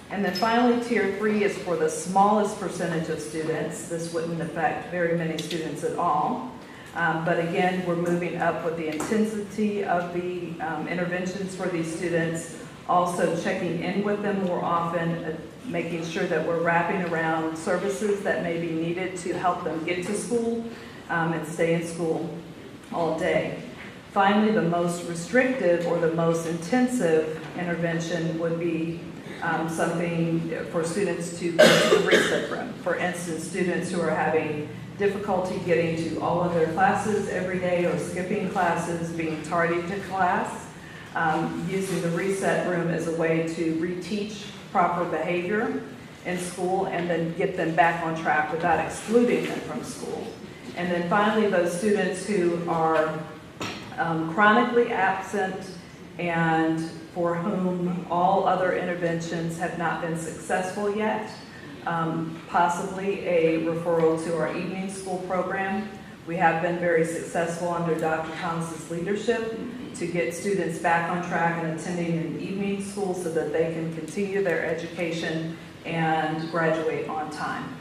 And then finally, Tier 3 is for the smallest percentage of students. This wouldn't affect very many students at all. But again, we're moving up with the intensity of the interventions for these students, also checking in with them more often, making sure that we're wrapping around services that may be needed to help them get to school and stay in school all day. Finally, the most restrictive or the most intensive intervention would be something for students to go to the reset room. For instance, students who are having difficulty getting to all of their classes every day or skipping classes, being tardy to class, using the reset room as a way to reteach proper behavior in school and then get them back on track without excluding them from school. And then finally, those students who are chronically absent and for whom all other interventions have not been successful yet, possibly a referral to our evening school program. We have been very successful under Dr. Thomas's leadership to get students back on track and attending an evening school so that they can continue their education and graduate on time.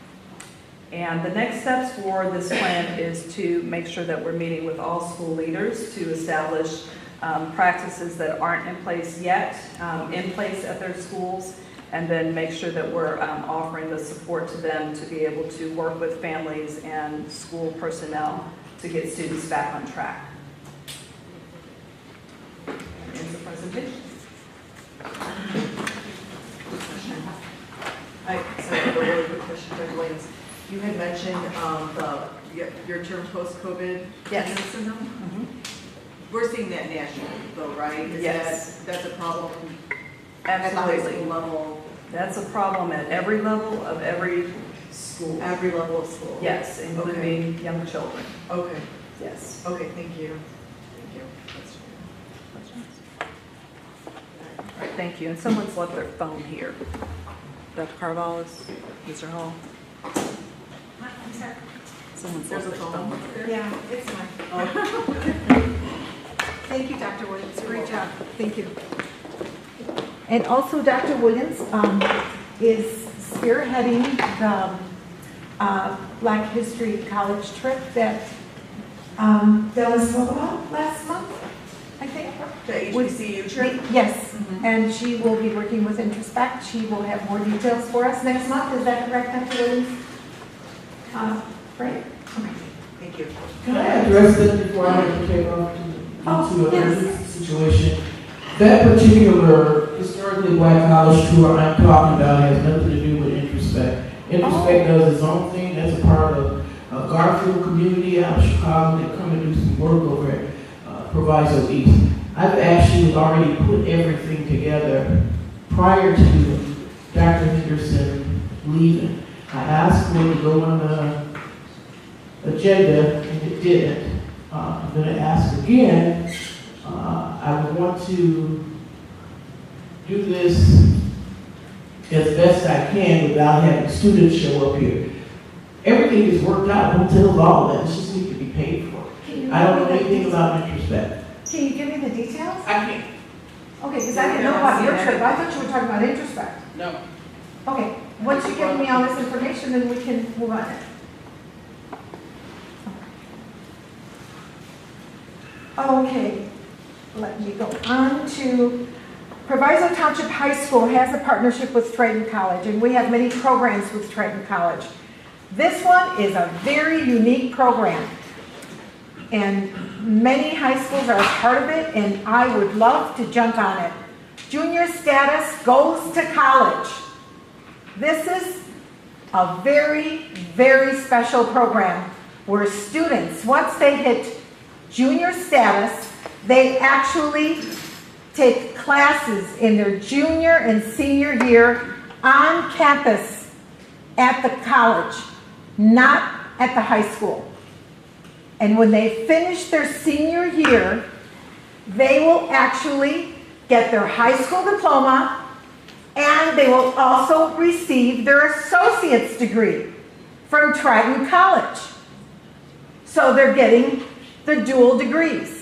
And the next steps for this plan is to make sure that we're meeting with all school leaders to establish practices that aren't in place yet, in place at their schools, and then make sure that we're offering the support to them to be able to work with families and school personnel to get students back on track. Ends the presentation. I have a really quick question, Dr. Williams. You had mentioned your term post-COVID syndrome. Mm-hmm. We're seeing that nationally, though, right? Yes. That's a problem Absolutely. at the high school level. That's a problem at every level of every school. Every level of school. Yes, including young children. Okay. Yes. Okay. Thank you. All right, thank you. And someone's left their phone here. Dr. Carvallis, Mr. Hall. I'm sorry. Someone's There's left a their phone. phone. Yeah, it's mine. Oh. Thank you, Dr. Williams. Great job. Thank you. And also, Dr. Williams is spearheading the Black History College trip that Della spoke about last month, I think. The HBCU trip? Yes, and she will be working with Introspect. She will have more details for us next month. Is that correct, Dr. Williams? Right? Okay. Thank you. Can I address that before I take off to another situation? That particular historically black college tour I'm talking about has nothing to do with Introspect. Introspect does its own thing. That's a part of a Garfield community out of Chicago that come and do some work over at Proviso East. I've actually already put everything together prior to Dr. Henderson leaving. I asked for it to go on the agenda, and it didn't. I'm going to ask again. I would want to do this as best I can without having students show up here. Everything is worked out, hotels, all of that. It just needs to be paid for. I don't know anything about Introspect. Can you give me the details? I can't. Okay, because I didn't know about your trip. I thought you were talking about Introspect. No. Okay, once you give me all this information, then we can move on. Okay, let me go on to Proviso Township High School has a partnership with Triton College, and we have many programs with Triton College. This one is a very unique program, and many high schools are a part of it, and I would love to jump on it. Junior status goes to college. This is a very, very special program where students, once they hit junior status, they actually take classes in their junior and senior year on campus at the college, not at the high school. And when they finish their senior year, they will actually get their high school diploma, and they will also receive their associate's degree from Triton College. So they're getting the dual degrees.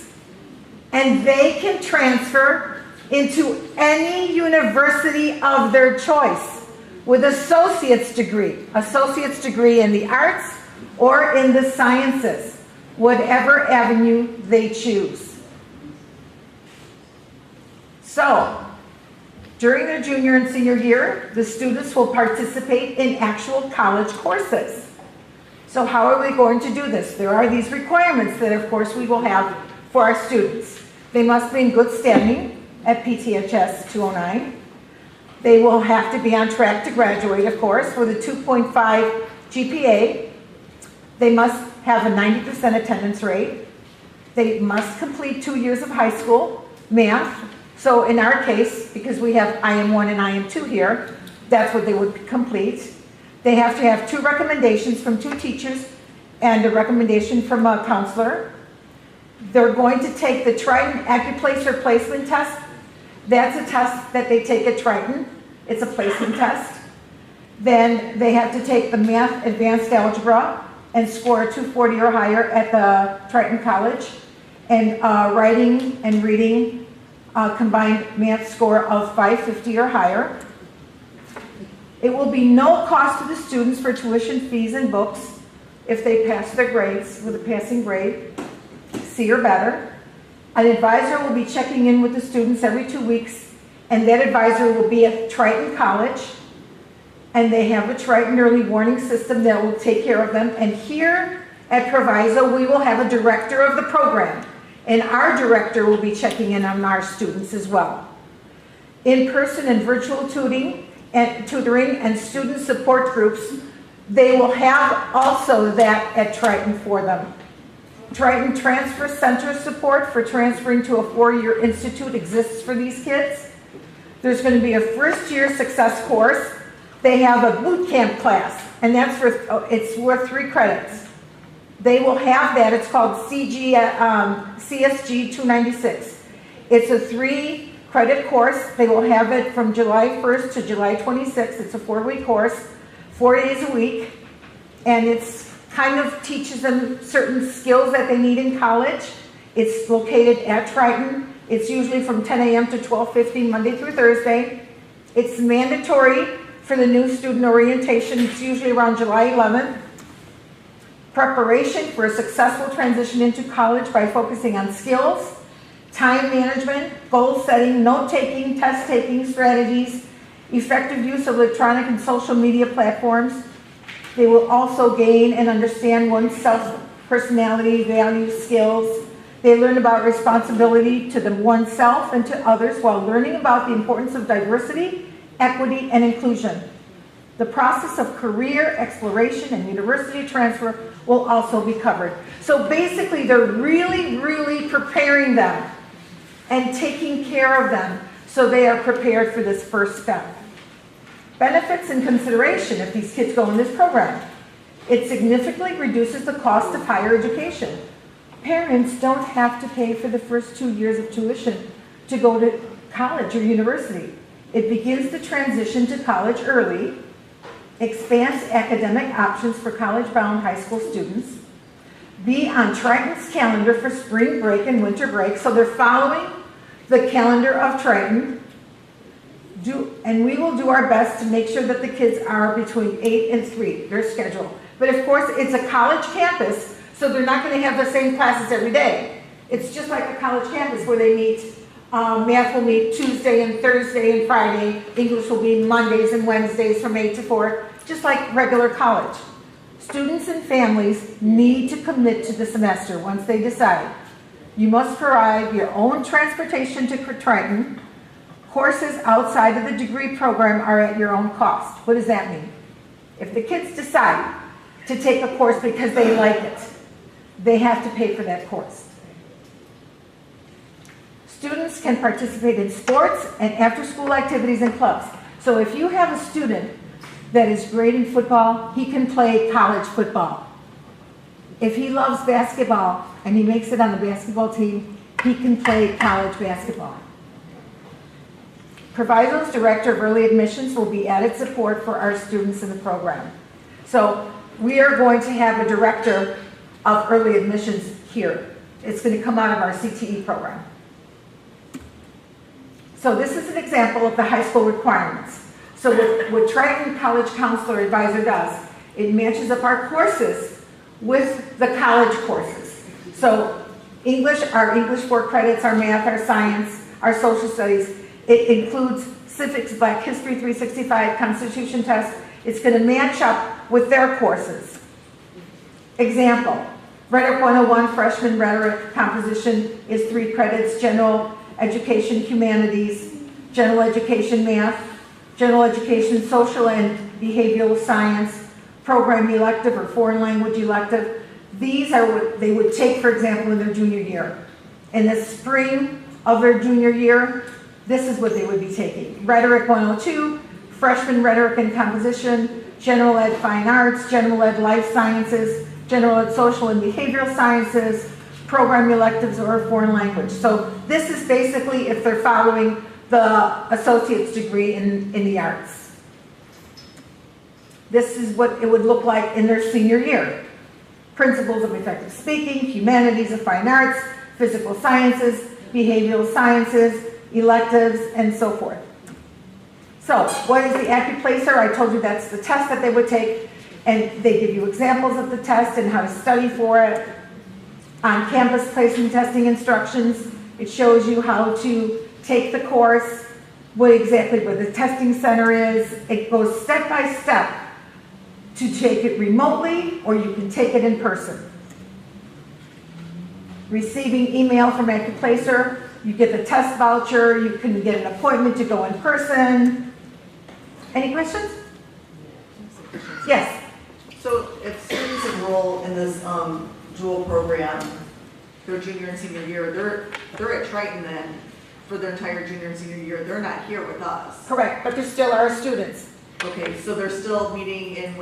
And they can transfer into any university of their choice with associate's degree in the arts or in the sciences, whatever avenue they choose. So, during their junior and senior year, the students will participate in actual college courses. So how are we going to do this? There are these requirements that, of course, we will have for our students. They must be in good standing at PTHS 209. They will have to be on track to graduate, of course, with a 2.5 GPA. They must have a 90% attendance rate. They must complete 2 years of high school math. So in our case, because we have IM1 and IM2 here, that's what they would complete. They have to have 2 recommendations from 2 teachers and a recommendation from a counselor. They're going to take the Triton Accuplacer Placement Test. That's a test that they take at Triton. It's a placement test. Then they have to take the Math Advanced Algebra and score a 240 or higher at the Triton College. And writing and reading combined math score of 550 or higher. It will be no cost to the students for tuition fees and books if they pass their grades with a passing grade, C or better. An advisor will be checking in with the students every 2 weeks, and that advisor will be at Triton College, and they have a Triton early warning system that will take care of them. And here at Proviso, we will have a director of the program, and our director will be checking in on our students as well. In-person and virtual tutoring and student support groups, they will have also that at Triton for them. Triton Transfer Center support for transferring to a 4-year institute exists for these kids. There's going to be a first-year success course. They have a boot camp class, and that's it's worth 3 credits. They will have that. It's called CSG 296. It's a 3-credit course. They will have it from July 1st to July 26th. It's a 4-week course, 4 days a week, and it's kind of teaches them certain skills that they need in college. It's located at Triton. It's usually from 10 a.m. to 12:50, Monday through Thursday. It's mandatory for the new student orientation. It's usually around July 11th. Preparation for a successful transition into college by focusing on skills, time management, goal setting, note-taking, test-taking strategies, effective use of electronic and social media platforms. They will also gain and understand oneself, personality, values, skills. They learn about responsibility to oneself and to others while learning about the importance of diversity, equity, and inclusion. The process of career exploration and university transfer will also be covered. So basically, they're really, really preparing them and taking care of them so they are prepared for this first step. Benefits and consideration if these kids go in this program. It significantly reduces the cost of higher education. Parents don't have to pay for the first 2 years of tuition to go to college or university. It begins the transition to college early, expands academic options for college-bound high school students, be on Triton's calendar for spring break and winter break, so they're following the calendar of Triton, and we will do our best to make sure that the kids are between 8 and 3, their schedule. But of course, it's a college campus, so they're not going to have the same classes every day. It's just like a college campus where they meet, math will meet Tuesday and Thursday and Friday, English will be Mondays and Wednesdays from 8 to 4, just like regular college. Students and families need to commit to the semester once they decide. You must provide your own transportation to Triton. Courses outside of the degree program are at your own cost. What does that mean? If the kids decide to take a course because they like it, they have to pay for that course. Students can participate in sports and after-school activities and clubs. So if you have a student that is great in football, he can play college football. If he loves basketball and he makes it on the basketball team, he can play college basketball. Proviso's Director of Early Admissions will be added support for our students in the program. So we are going to have a Director of Early Admissions here. It's going to come out of our CTE program. So this is an example of the high school requirements. So what Triton College Counselor Advisor does, it matches up our courses with the college courses. So English, our English 4 credits, our math, our science, our social studies. It includes civics, Black History 365, Constitution test. It's going to match up with their courses. Example, Rhetoric 101, freshman rhetoric composition is 3 credits, general education humanities, general education math, general education social and behavioral science, program elective or foreign language elective. These are what they would take, for example, in their junior year. In the spring of their junior year, this is what they would be taking. Rhetoric 102, freshman rhetoric and composition, general ed fine arts, general ed life sciences, general ed social and behavioral sciences, program electives or foreign language. So this is basically if they're following the associate's degree in the arts. This is what it would look like in their senior year. Principles of effective speaking, humanities of fine arts, physical sciences, behavioral sciences, electives, and so forth. So what is the AccuPlacer? I told you that's the test that they would take, and they give you examples of the test and how to study for it. On-campus placement testing instructions, it shows you how to take the course, what exactly where the testing center is. It goes step by step to take it remotely, or you can take it in person. Receiving email from AccuPlacer, you get the test voucher, you can get an appointment to go in person. Any questions? Yes? So if students enroll in this dual program, their junior and senior year, they're at Triton then for their entire junior and senior year. They're not here with us. Correct, but they're still our students. Okay, so they're still checking in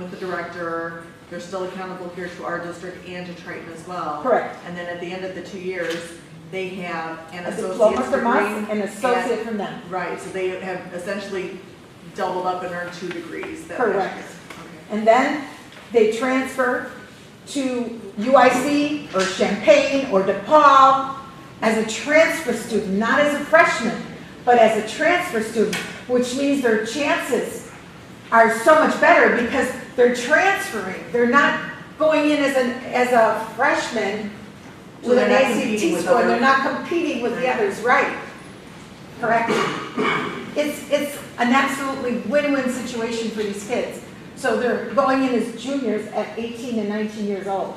with the director. They're still accountable here to our district and to Triton as well. Correct. And then at the end of the 2 years, they have an A associate's diploma from us, degree. an associate from them. Right, so they have essentially doubled up and earned 2 degrees. Correct. And then they transfer to UIC or Champaign or DePaul as a transfer student, not as a freshman, but as a transfer student, which means their chances are so much better because they're transferring. They're not going in as a freshman So with they're an not ACT competing with score. other- They're not competing with the others, right? Correct. It's an absolutely win-win situation for these kids. So they're going in as juniors at 18 and 19 years old.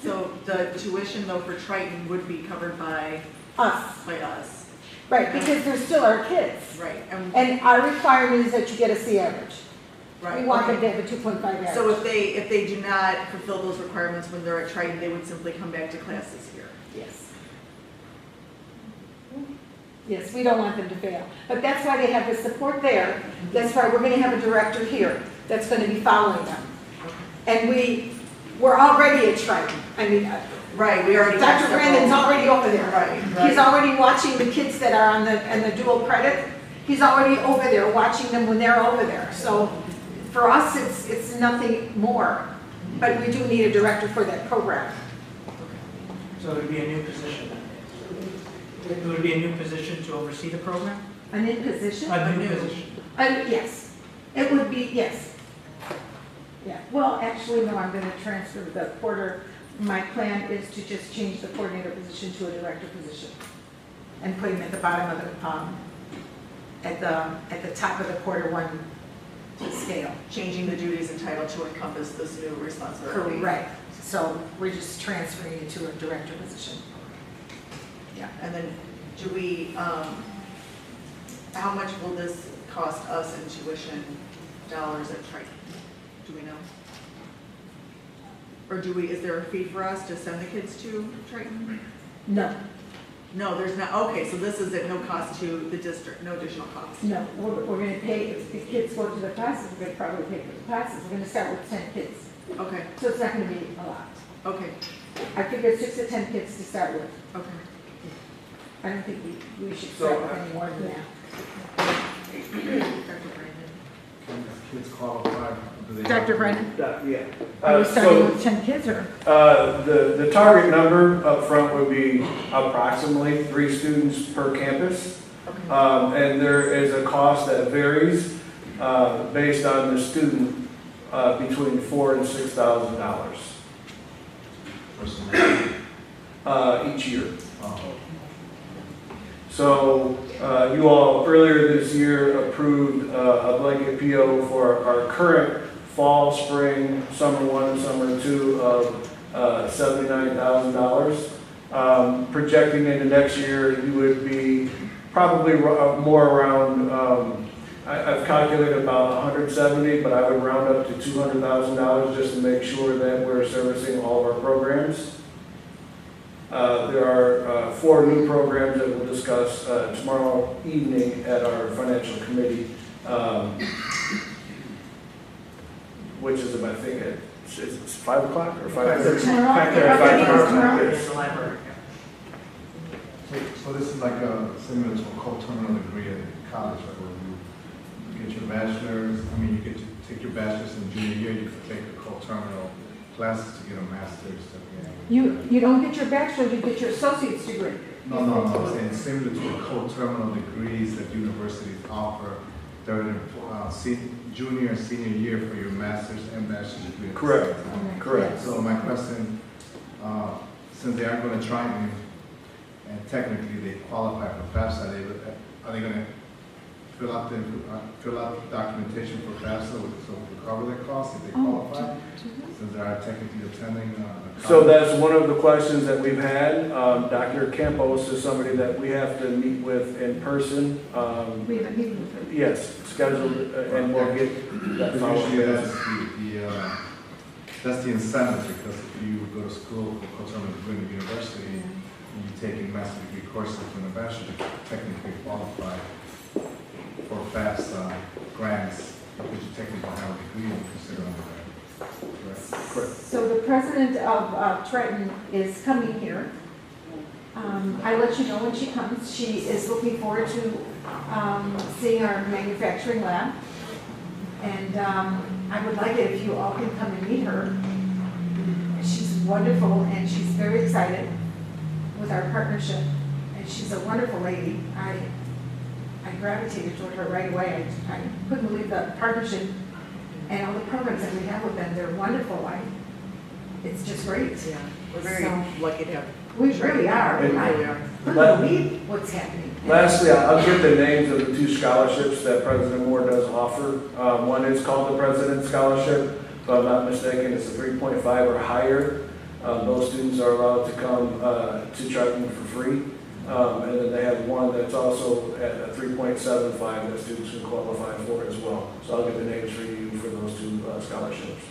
So the tuition though for Triton would be covered by Us. Right, because they're still our kids. Right. And our requirement is that you get a C average. Right. We want okay. them to have a 2.5 average. So if they do not fulfill those requirements when they're at Triton, they would simply come back to classes here. Yes. Yes, we don't want them to fail. But that's why they have the support there. That's why we're going to have a director here that's going to be following them. And we're already at Triton. I mean, right, we already Dr. Brandon's already over there. Right. He's already watching the kids that are on the dual credit. He's already over there watching them when they're over there. So for us, it's nothing more. But we do need a director for that program. So it would be a new position then? It would be a new position to oversee the program? A new position? A new position. Yes. It would be, yes. Yeah. Well, actually, no, I'm going to transfer the quarter. My plan is to just change the coordinator position to a director position and put him at the bottom of the, at the top of the quarter one scale. Changing the duties and title to encompass this new responsibility. Correct. So we're just transferring it to a director position. Yeah, and then do we, how much will this cost us in tuition dollars at Triton? Do we know? Or is there a fee for us to send the kids to Triton? No, No, there's not, okay, so this is at no cost to the district, no additional cost. no, we're gonna pay, if the kids go to the classes, we're gonna probably pay for the classes, we're gonna start with 10 kids. Okay, So it's not gonna be a lot. okay, I figured 6 to 10 kids to start with. okay. I don't think we should start with any more than that. Kids qualify. Dr. Brennan? Yeah. Are we starting with 10 kids or? The target number up front would be approximately 3 students per campus. And there is a cost that varies based on the student between $4,000 and $6,000 each year. So you all earlier this year approved a blanket PO for our current fall, spring, summer 1 and summer 2 of $79,000. Projecting into next year, you would be probably more around, I've calculated about 170, but I would round up to $200,000 just to make sure that we're servicing all of our programs. There are 4 new programs that we'll discuss tomorrow evening at our financial committee, which is, I think, it's 5 o'clock or 5:30? 5:30. It's the library. So this is like similar to a co-terminal degree at college, right, where you get your bachelor's, you get to take your bachelor's in junior year, you can take the co-terminal classes to get a master's. You don't get your bachelor's, you get your associate's degree. No, I'm saying similar to the co-terminal degrees that universities offer during junior and senior year for your master's and bachelor's degree. Correct. Correct. So my question, since they are going to Triton, and technically they qualify for FAFSA, are they going to fill out the documentation for FAFSA so we can cover their costs if they qualify? Since they are technically attending. So that's one of the questions that we've had. Dr. Campos is somebody that we have to meet with in person. We have a meeting with her. Yes, scheduled, and we'll get that follow-up. Usually that's the incentive, because if you go to school for co-terminal degree in the university, and you take master's degree courses in the bachelor, you technically qualify for FAFSA grants, because you technically have a degree and consider undergrad. Correct. So the president of Triton is coming here. I let you know when she comes. She is looking forward to seeing our manufacturing lab. And I would like it if you all can come and meet her. She's wonderful and she's very excited with our partnership. And she's a wonderful lady. I gravitated toward her right away. I couldn't believe the partnership and all the programs that we have with them. They're wonderful. It's just great. Yeah, we're very lucky to have. We really are. And I we are. couldn't believe what's happening. Lastly, I'll give the names of the 2 scholarships that President Moore does offer. One is called the President Scholarship. If I'm not mistaken, it's a 3.5 or higher. Those students are allowed to come to Triton for free. And then they have one that's also at a 3.75 that students can qualify for as well. So I'll get the names for you for those 2 scholarships.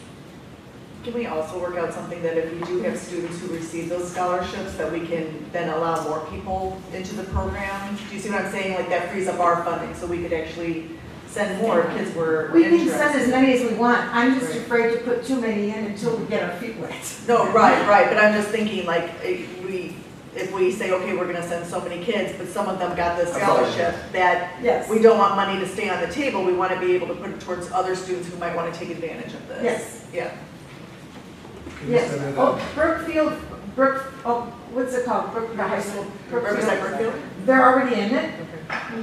Can we also work out something that if we do have students who receive those scholarships, that we can then allow more people into the program? Do you see what I'm saying? Like that frees up our funding, so we could actually send more if kids were We interested. can send as many as we want. I'm just afraid to put too many in until we get our feet wet. No, right, but I'm just thinking like if we say, okay, we're gonna send so many kids, but some of them got the scholarship, that Yes. we don't want money to stay on the table, we wanna be able to put it towards other students who might wanna take advantage of this. Yes. Yeah. Yes. Brookfield, what's it called? the high school. Brookfield? They're already in it.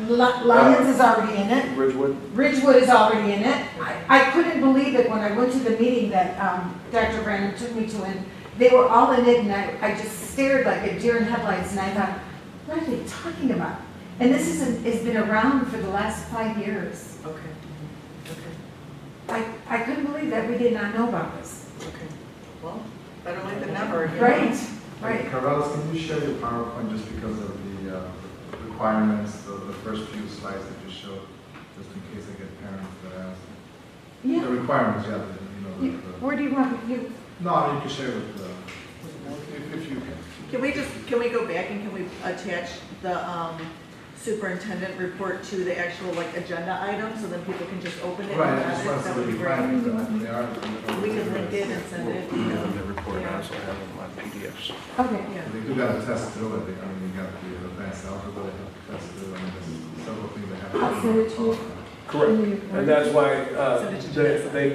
Lyons is already in it. Ridgewood is already in it. I couldn't believe it when I went to the meeting that Dr. Brandon took me to, and they were all in it, and I just stared like a deer in headlights, and I thought, what are they talking about? And this has been around for the last 5 years. Okay. I couldn't believe that we did not know about this. Okay. Well, better late than never. Right. Right. Carvelis, can you share your PowerPoint just because of the requirements, the first few slides that you showed, just in case I get parents that ask? Yeah. The requirements, yeah. Where do you want you? No, you can share with the, if you can. Can we go back and can we attach the superintendent report to the actual like agenda item so then people can just open it? Right, and I just read it? want That to would be be great. fine with that. They are. We can link it and send it. The report, I also have them on PDFs. Okay. Yeah. They do got to test through it. I mean, you got to be advanced algebra, they have to test through. I mean, there's several things they have to. I'll send it to you. Correct, and that's why they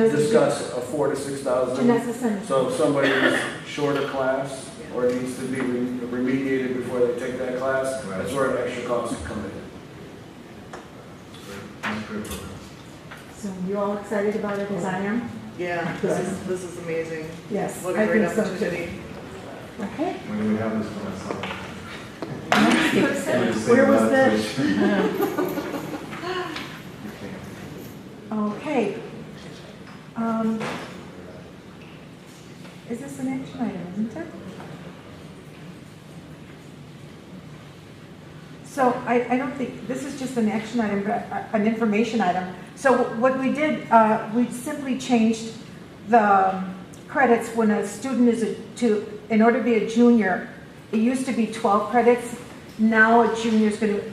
discuss a 4,000 to 6,000. Janessa, send it. So if somebody's short a class or needs to be remediated before they take that class, that's where an extra cost would come in. That's great program. So you all excited about it as I am? Yeah, this is amazing. Yes, What I a great think so too. opportunity. Okay. When do we have this for myself? Where was this? Okay. Is this an action item, isn't it? So I don't think, this is just an action item, but an information item. So what we did, we simply changed the credits when a student is in order to be a junior, it used to be 12 credits. Now a junior is going to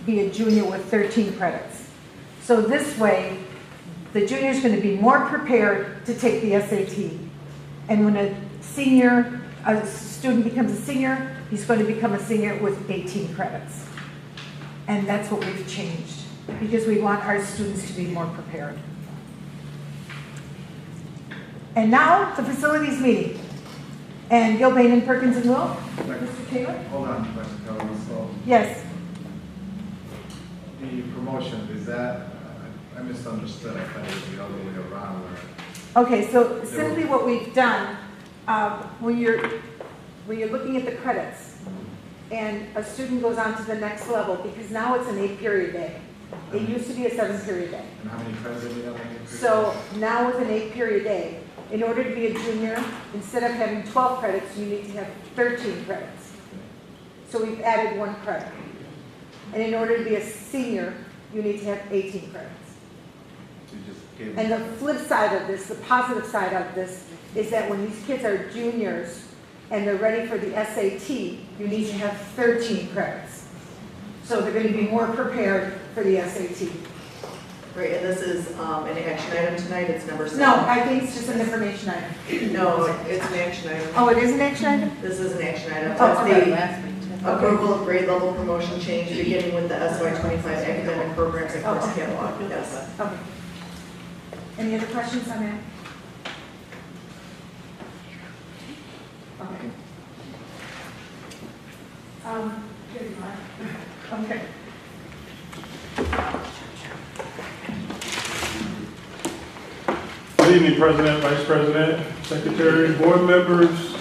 be a junior with 13 credits. So this way, the junior is going to be more prepared to take the SAT. And when a student becomes a senior, he's going to become a senior with 18 credits. And that's what we've changed, because we want our students to be more prepared. And now, the facilities meeting. And Gilbane and Perkins and Will? Mr. Taylor? Hold on, Dr. Keller. So Yes. the promotion, is that, I misunderstood. I thought it was the other way around where. Okay, so simply what we've done, when you're looking at the credits, and a student goes on to the next level, because now it's an 8-period day. It used to be a 7-period day. And how many credits do we have? So now with an 8-period day, in order to be a junior, instead of having 12 credits, you need to have 13 credits. So we've added 1 credit. And in order to be a senior, you need to have 18 credits. And the flip side of this, the positive side of this, is that when these kids are juniors and they're ready for the SAT, you need to have 13 credits. So they're going to be more prepared for the SAT. Right, and this is an action item tonight, it's number 7. No, I think it's just an information item. No, it's an action item. Oh, it is an action item? This is an action item. Oh, That's okay. the approval of grade level promotion change beginning with the SY25 academic programs and course catalog. Yes. Okay. Any other questions on that? Okay. Here you are. Okay. Good evening, President, Vice President, Secretary, board members,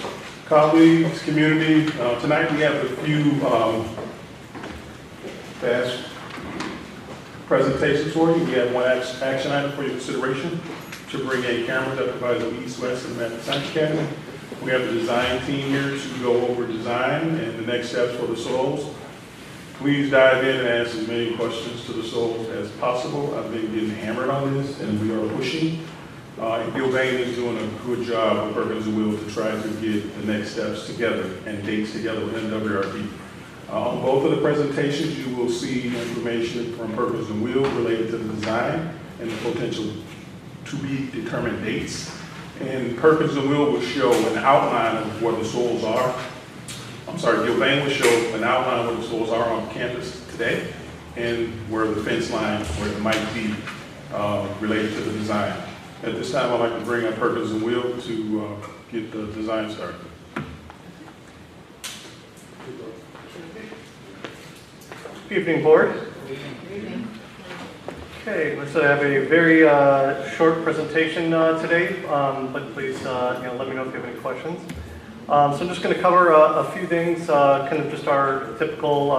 colleagues, community. Tonight we have a few fast presentations for you. We have one action item for your consideration to bring a camera to Proviso East, West, and Math Science Academy. We have the design team here to go over design and the next steps for the SOLs. Please dive in and ask as many questions to the SOLs as possible. I've been getting hammered on this, and we are pushing. And Gilbane is doing a good job with Perkins and Will to try to get the next steps together and dates together with NWRB. On both of the presentations, you will see information from Perkins and Will related to the design and the potential to be determined dates. And Perkins and Will show an outline of where the SOLs are. I'm sorry, Gilbane will show an outline of where the SOLs are on campus today and where the fence line, where it might be related to the design. At this time, I'd like to bring up Perkins and Will to get the design started. Good evening, board. Okay, let's have a very short presentation today, but please let me know if you have any questions. So I'm just going to cover a few things, kind of just our typical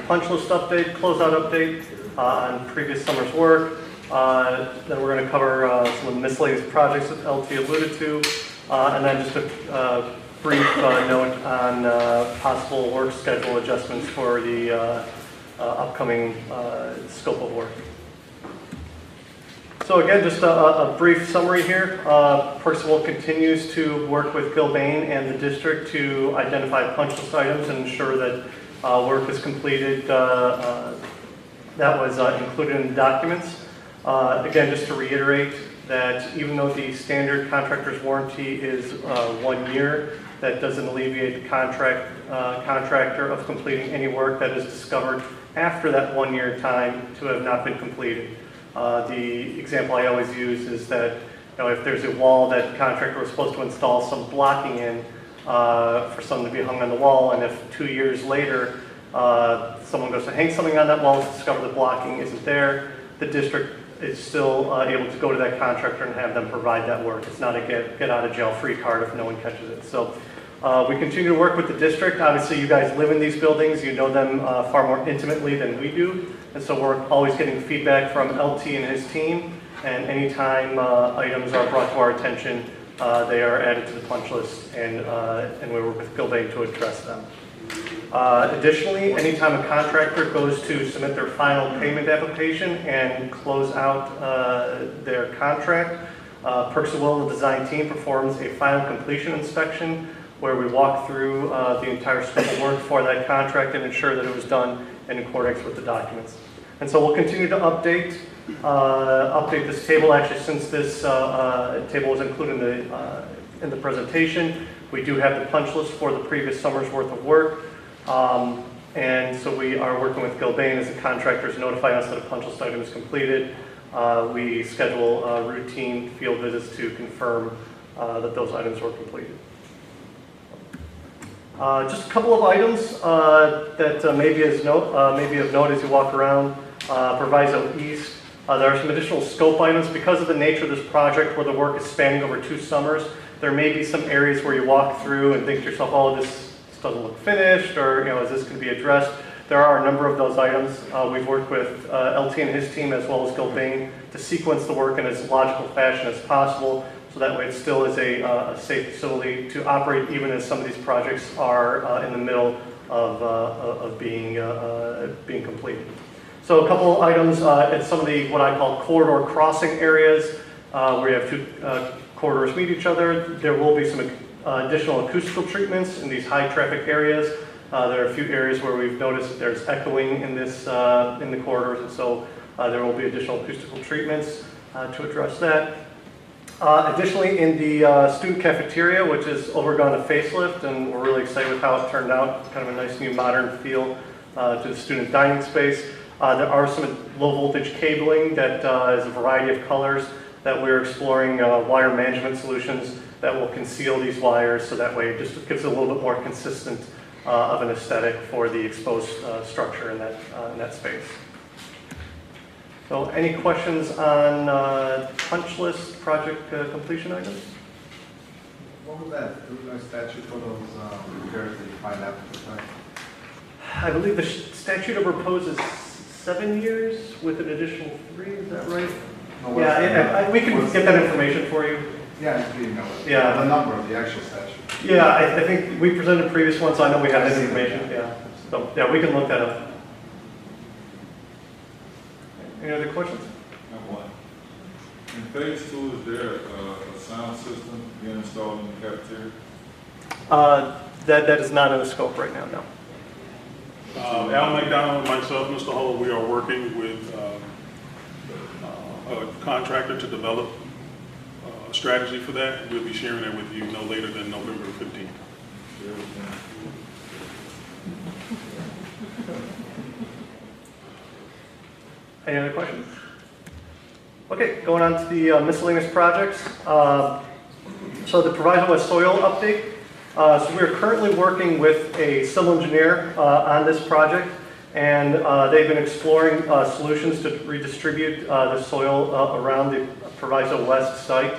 punch list update, closeout update on previous summer's work. Then we're going to cover some of the miscellaneous projects that LT alluded to, and then just a brief note on possible work schedule adjustments for the upcoming scope of work. So again, just a brief summary here. Percival continues to work with Gilbane and the district to identify punch list items and ensure that work is completed that was included in the documents. Again, just to reiterate that even though the standard contractor's warranty is 1 year, that doesn't alleviate the contractor of completing any work that is discovered after that 1 year time to have not been completed. The example I always use is that if there's a wall that the contractor was supposed to install some blocking in for something to be hung on the wall, and if 2 years later someone goes to hang something on that wall, discover the blocking isn't there, the district is still able to go to that contractor and have them provide that work. It's not a get out of jail free card if no one catches it. So we continue to work with the district. Obviously you guys live in these buildings, you know them far more intimately than we do. And so we're always getting feedback from LT and his team, and anytime items are brought to our attention, they are added to the punch list, and we work with Gilbane to address them. Additionally, anytime a contractor goes to submit their final payment application and close out their contract, Percival, the design team, performs a final completion inspection where we walk through the entire scope of work for that contract and ensure that it was done in accordance with the documents. And so we'll continue to update this table. Actually, since this table was included in the presentation, we do have the punch list for the previous summer's worth of work. And so we are working with Gilbane as the contractors notify us that a punch list item is completed. We schedule routine field visits to confirm that those items were completed. Just a couple of items that maybe of note as you walk around Proviso East. There are some additional scope items because of the nature of this project where the work is spanning over 2 summers. There may be some areas where you walk through and think to yourself, oh, this doesn't look finished, or is this going to be addressed? There are a number of those items. We've worked with LT and his team as well as Gilbane to sequence the work in as logical fashion as possible, so that way it still is a safe facility to operate even as some of these projects are in the middle of being completed. So a couple of items at some of the what I call corridor crossing areas where you have 2 corridors meet each other. There will be some additional acoustical treatments in these high traffic areas. There are a few areas where we've noticed that there's echoing in the corridors, and so there will be additional acoustical treatments to address that. Additionally, in the student cafeteria, which has undergone a facelift, and we're really excited with how it turned out, kind of a nice new modern feel to the student dining space. There are some low voltage cabling that is a variety of colors that we're exploring wire management solutions that will conceal these wires, so that way it just gives it a little bit more consistent of an aesthetic for the exposed structure in that space. So any questions on punch list project completion items? What was that? There was no statute for those repairs that you find after the fact? I believe the statute of repose is 7 years with an additional 3, is that right? No, yeah, we can get that information for you. Yeah, it's being yeah. The number of the actual statute. Yeah, I think we presented a previous one, so I know we have that information. Yeah, so yeah, we can look that up. Any other questions? I have one. In phase 2, is there a sound system being installed in the cafeteria? That is not in the scope right now, no. Al McDonald and myself, Mr. Hull, we are working with a contractor to develop a strategy for that. We'll be sharing that with you no later than November 15th. Any other questions? Okay, going on to the miscellaneous projects. So the Proviso West soil update. So we're currently working with a civil engineer on this project, and they've been exploring solutions to redistribute the soil around the Proviso West site.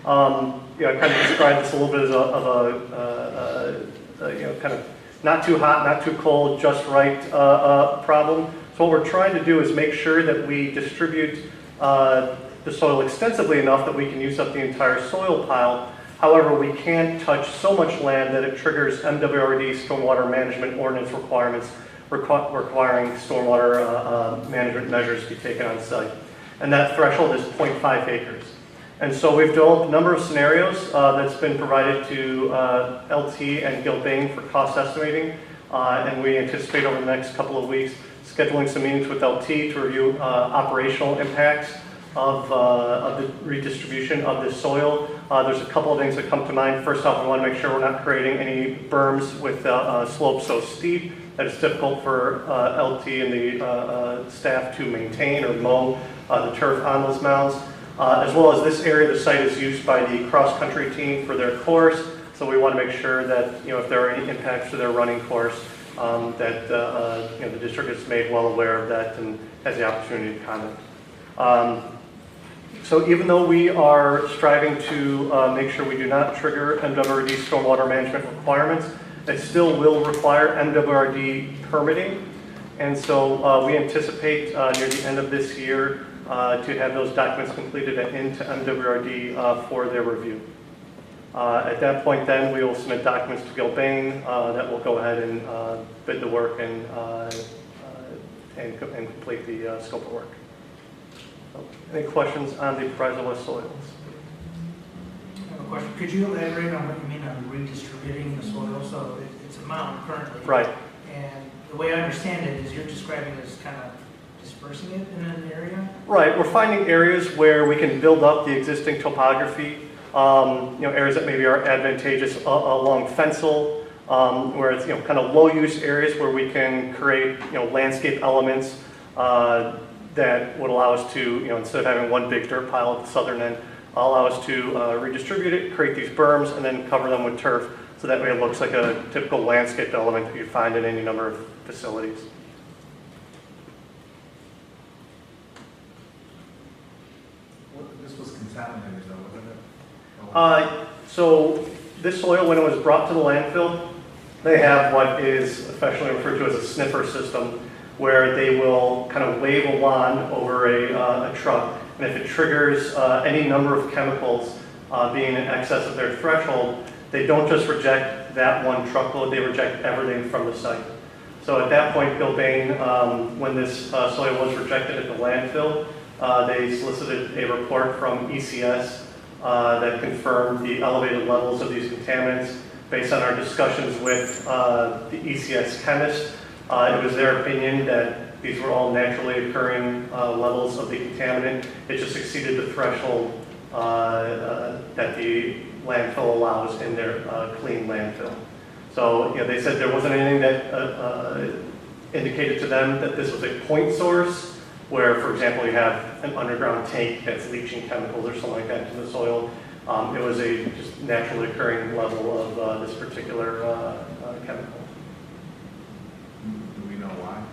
I kind of described this a little bit as kind of not too hot, not too cold, just right problem. So what we're trying to do is make sure that we distribute the soil extensively enough that we can use up the entire soil pile. However, we can't touch so much land that it triggers MWRD stormwater management ordinance requirements requiring stormwater management measures to be taken on site. and that threshold is 0.5 acres. And so we've developed a number of scenarios that's been provided to LT and Gilbane for cost estimating, and we anticipate over the next couple of weeks scheduling some meetings with LT to review operational impacts of the redistribution of this soil. There's a couple of things that come to mind. First off, we want to make sure we're not creating any berms with slopes so steep that it's difficult for LT and the staff to maintain or mow the turf on those mounds. As well as this area, the site is used by the cross-country team for their course, so we want to make sure that if there are any impacts to their running course, that the district is made well aware of that and has the opportunity to comment. So even though we are striving to make sure we do not trigger MWRD stormwater management requirements, it still will require MWRD permitting, and so we anticipate near the end of this year to have those documents completed and into MWRD for their review. At that point then, we will submit documents to Gilbane that will go ahead and bid the work and complete the scope of work. So, any questions on the Proviso West soils? I have a question. Could you elaborate on what you mean on redistributing the soil? So it's a mound currently. Right. And the way I understand it is you're describing it as kind of dispersing it in an area? Right, we're finding areas where we can build up the existing topography, areas that maybe are advantageous along Fensel, where it's kind of low use areas where we can create landscape elements that would allow us to, instead of having one big dirt pile at the southern end, allow us to redistribute it, create these berms, and then cover them with turf, so that way it looks like a typical landscape element that you find in any number of facilities. This was contaminated though, wasn't it? So this soil, when it was brought to the landfill, they have what is affectionately referred to as a sniffer system, where they will kind of wave a wand over a truck, and if it triggers any number of chemicals being in excess of their threshold, they don't just reject that one truckload, they reject everything from the site. So at that point, Gilbane, when this soil was rejected at the landfill, they solicited a report from ECS that confirmed the elevated levels of these contaminants. Based on our discussions with the ECS chemist, it was their opinion that these were all naturally occurring levels of the contaminant. It just exceeded the threshold that the landfill allows in their clean landfill. So they said there wasn't anything that indicated to them that this was a point source, where, for example, you have an underground tank that's leaching chemicals or something like that into the soil. It was a just naturally occurring level of this particular chemical. Do we know why?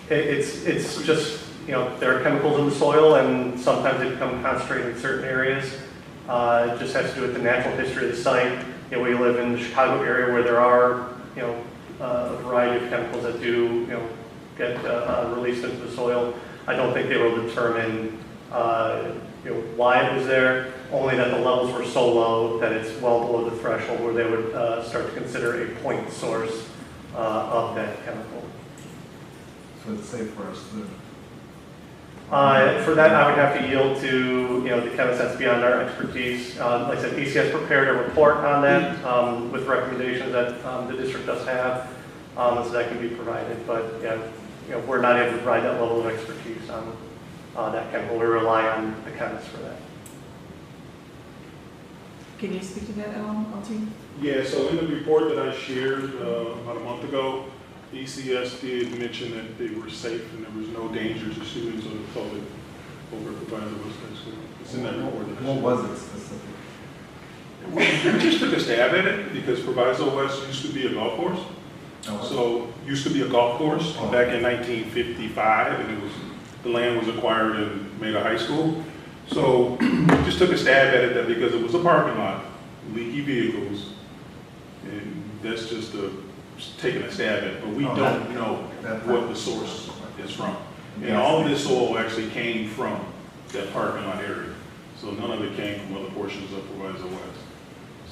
It's just, there are chemicals in the soil, and sometimes they become concentrated in certain areas. It just has to do with the natural history of the site. We live in the Chicago area where there are, a variety of chemicals that do, get released into the soil. I don't think they will determine why it was there, only that the levels were so low that it's well below the threshold where they would start to consider a point source of that chemical. So it's safe for us to... For that, I would have to yield to the chemist. That's beyond our expertise. Like I said, ECS prepared a report on that with recommendations that the district does have, so that can be provided. But we're not able to provide that level of expertise on that chemical. We rely on the chemist for that. Can you speak to that, LT? Yeah, so in the report that I shared about a month ago, ECS did mention that they were safe and there was no danger to students or the public over at Proviso West High School. It's in that report. What was it specifically? We just took a stab at it because Proviso West used to be a golf course. So used to be a golf course back in 1955, and the land was acquired and made a high school. So we just took a stab at it that because it was a parking lot, leaky vehicles, and that's just taking a stab at it. But we don't know what the source is from. And all of this soil actually came from that parking lot area. So none of it came from other portions of Proviso West.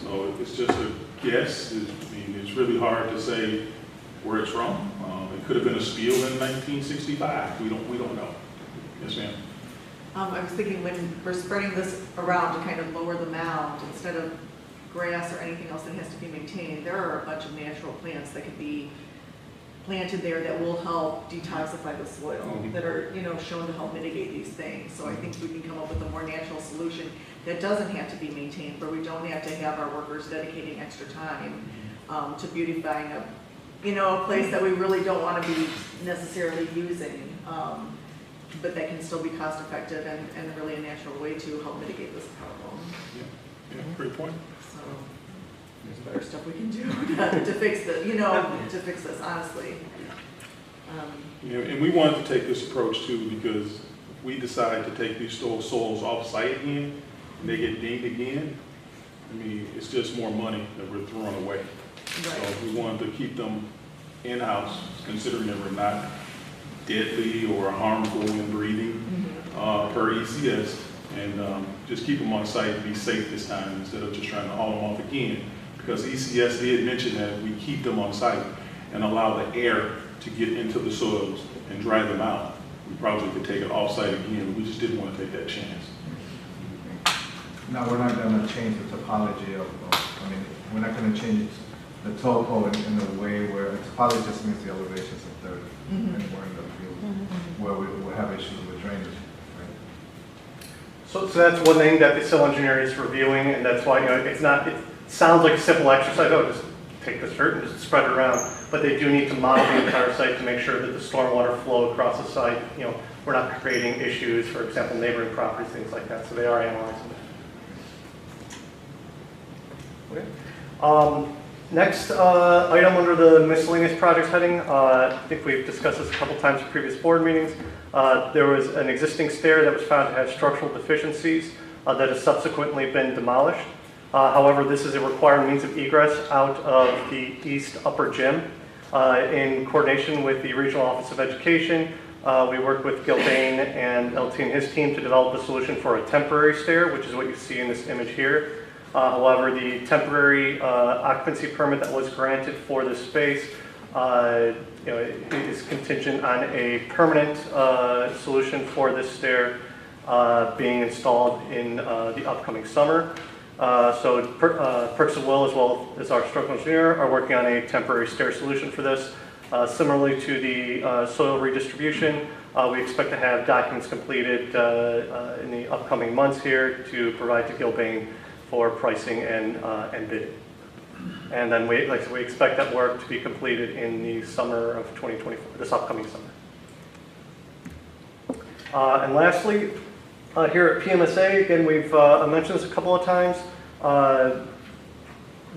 So it's just a guess. It's really hard to say where it's from. It could have been a spill in 1965. We don't know. Yes, ma'am. I was thinking when we're spreading this around to kind of lower the mound, instead of grass or anything else that has to be maintained, there are a bunch of natural plants that could be planted there that will help detoxify the soil, that are, you know, shown to help mitigate these things. So I think we can come up with a more natural solution that doesn't have to be maintained, where we don't have to have our workers dedicating extra time to beautifying a, you know, a place that we really don't want to be necessarily using, but that can still be cost effective and really a natural way to help mitigate this problem. Yeah, great point. So there's better stuff we can do to fix the, you know, to fix this, honestly. Yeah, and we wanted to take this approach too, because if we decide to take these soils off site again and they get dinged again, I mean, it's just more money that we're throwing away. So we wanted to keep them in-house, considering that we're not deadly or harmful in breathing per ECS, and just keep them on site and be safe this time instead of just trying to haul them off again. Because ECS did mention that if we keep them on site and allow the air to get into the soils and dry them out, we probably could take it off site again. We just didn't want to take that chance. Now, we're not going to change the topology of, I mean, we're not going to change the topo in a way where topology just means the elevations of dirt anywhere in the field where we will have issues with drainage. Right? So that's one thing that the civil engineer is reviewing, and that's why, you know, it's not, it sounds like a simple exercise, oh, just take this dirt and just spread it around, but they do need to model the entire site to make sure that the stormwater flow across the site, you know, we're not creating issues, for example, neighboring properties, things like that, so they are analyzing it. Okay. Next item under the miscellaneous projects heading, I think we've discussed this a couple times in previous board meetings. There was an existing stair that was found to have structural deficiencies that has subsequently been demolished. However, this is a required means of egress out of the east upper gym. In coordination with the Regional Office of Education, we worked with Gilbane and LT and his team to develop a solution for a temporary stair, which is what you see in this image here. However, the temporary occupancy permit that was granted for this space you know, is contingent on a permanent solution for this stair being installed in the upcoming summer. So Perks of Will, as well as our structural engineer, are working on a temporary stair solution for this. Similarly to the soil redistribution, we expect to have documents completed in the upcoming months here to provide to Gilbane for pricing and bidding. And then we expect that work to be completed in the summer of 2024, this upcoming summer. And lastly, here at PMSA, again, we've mentioned this a couple of times.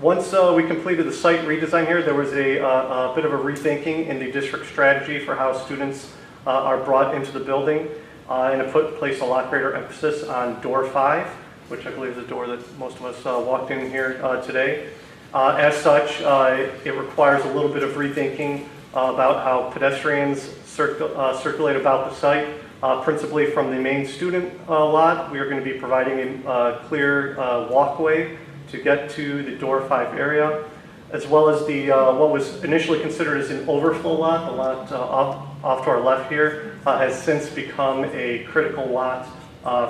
Once we completed the site redesign here, there was a bit of a rethinking in the district strategy for how students are brought into the building, and it placed a lot greater emphasis on door 5, which I believe is the door that most of us walked in here today. As such, it requires a little bit of rethinking about how pedestrians circulate about the site. Principally from the main student lot, we are going to be providing a clear walkway to get to the door 5 area, as well as the what was initially considered as an overflow lot, the lot off to our left here, has since become a critical lot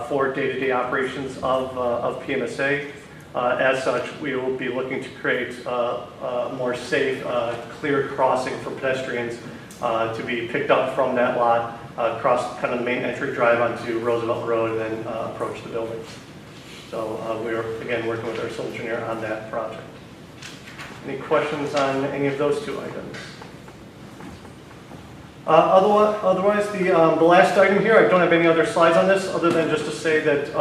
for day-to-day operations of PMSA. As such, we will be looking to create a more safe, clear crossing for pedestrians to be picked up from that lot, across kind of the main entry drive onto Roosevelt Road, and then approach the building. So we are, again, working with our civil engineer on that project. Any questions on any of those two items? Otherwise, the last item here, I don't have any other slides on this, other than just to say that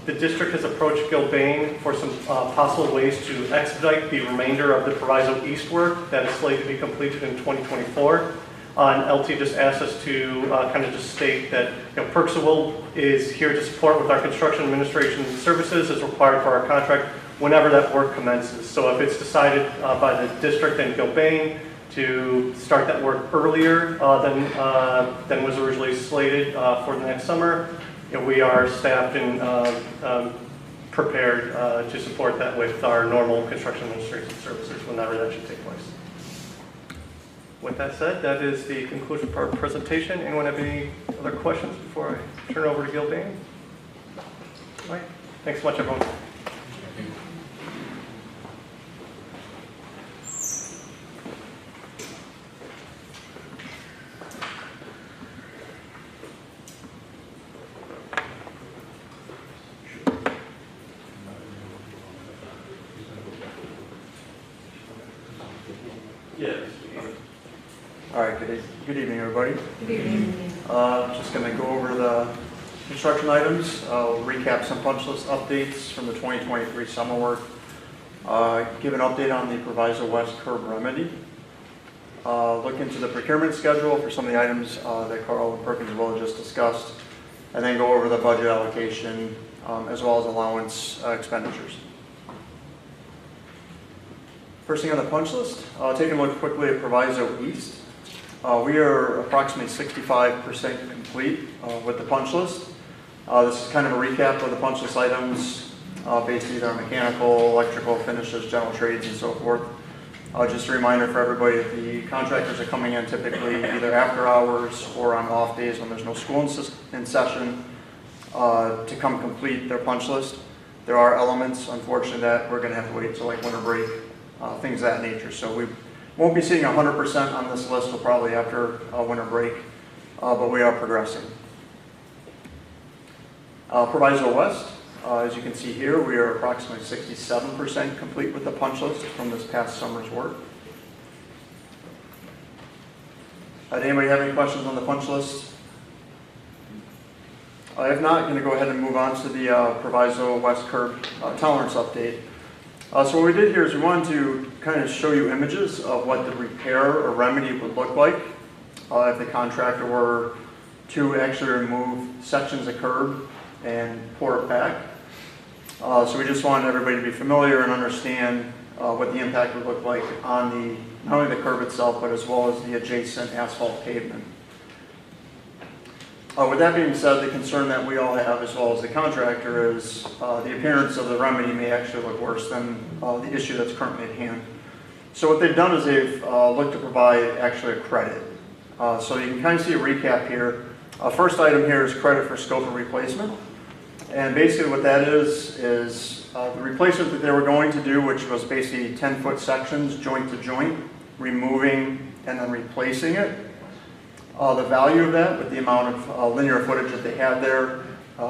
the district has approached Gilbane for some possible ways to expedite the remainder of the Proviso East work that is slated to be completed in 2024. And LT just asked us to kind of just state that, you know, Perks of Will is here to support with our construction administration services as required for our contract whenever that work commences. So if it's decided by the district and Gilbane to start that work earlier than was originally slated for the next summer, you know, we are staffed and prepared to support that with our normal construction administration services whenever that should take place. With that said, that is the conclusion of our presentation. Anyone have any other questions before I turn it over to Gilbane? All right. Thanks so much, everyone. Yes. All right, good evening, everybody. Good evening. Just going to go over the construction items. I'll recap some punch list updates from the 2023 summer work. Give an update on the Proviso West curb remedy. Look into the procurement schedule for some of the items that Carl and Perkins will just discussed. And then go over the budget allocation as well as allowance expenditures. First thing on the punch list, taking a look quickly at Proviso East. We are approximately 65% complete with the punch list. This is kind of a recap of the punch list items based either on mechanical, electrical, finishes, general trades, and so forth. Just a reminder for everybody that the contractors are coming in typically either after hours or on off days when there's no school in session to come complete their punch list. There are elements, unfortunately, that we're going to have to wait till like winter break. Things of that nature. So we won't be seeing 100% on this list until probably after winter break, but we are progressing. Proviso West, as you can see here, we are approximately 67% complete with the punch list from this past summer's work. Did anybody have any questions on the punch list? If not, I'm going to go ahead and move on to the Proviso West curb tolerance update. So what we did here is we wanted to kind of show you images of what the repair or remedy would look like if the contractor were to actually remove sections of curb and pour it back. So we just wanted everybody to be familiar and understand what the impact would look like on not only the curb itself, but as well as the adjacent asphalt pavement. With that being said, the concern that we all have, as well as the contractor, is the appearance of the remedy may actually look worse than the issue that's currently at hand. So what they've done is they've looked to provide actually a credit. So you can kind of see a recap here. First item here is credit for scope of replacement. And basically what that is the replacement that they were going to do, which was basically 10-foot sections, joint to joint, removing and then replacing it. The value of that, with the amount of linear footage that they had there,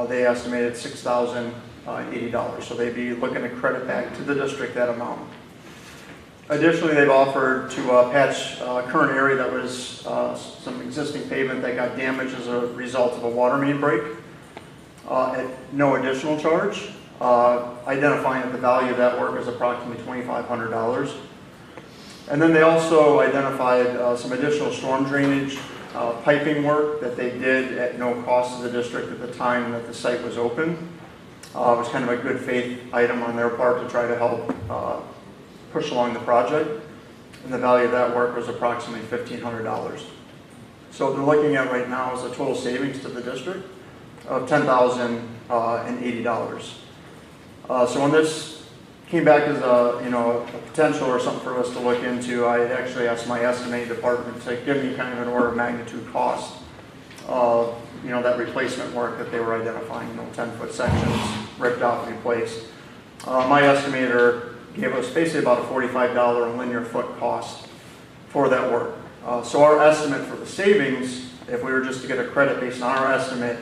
they estimated $6,080. So they'd be looking to credit back to the district that amount. Additionally, they've offered to patch a current area that was some existing pavement that got damaged as a result of a water main break at no additional charge, identifying that the value of that work is approximately $2,500. And then they also identified some additional storm drainage piping work that they did at no cost to the district at the time that the site was open. It was kind of a good faith item on their part to try to help push along the project. And the value of that work was approximately $1,500. So what they're looking at right now is a total savings to the district of $10,080. So when this came back as a potential or something for us to look into, I actually asked my estimating department to give me kind of an order of magnitude cost of that replacement work that they were identifying, 10-foot sections ripped out and replaced. My estimator gave us basically about a $45 linear foot cost for that work. So our estimate for the savings, if we were just to get a credit based on our estimate,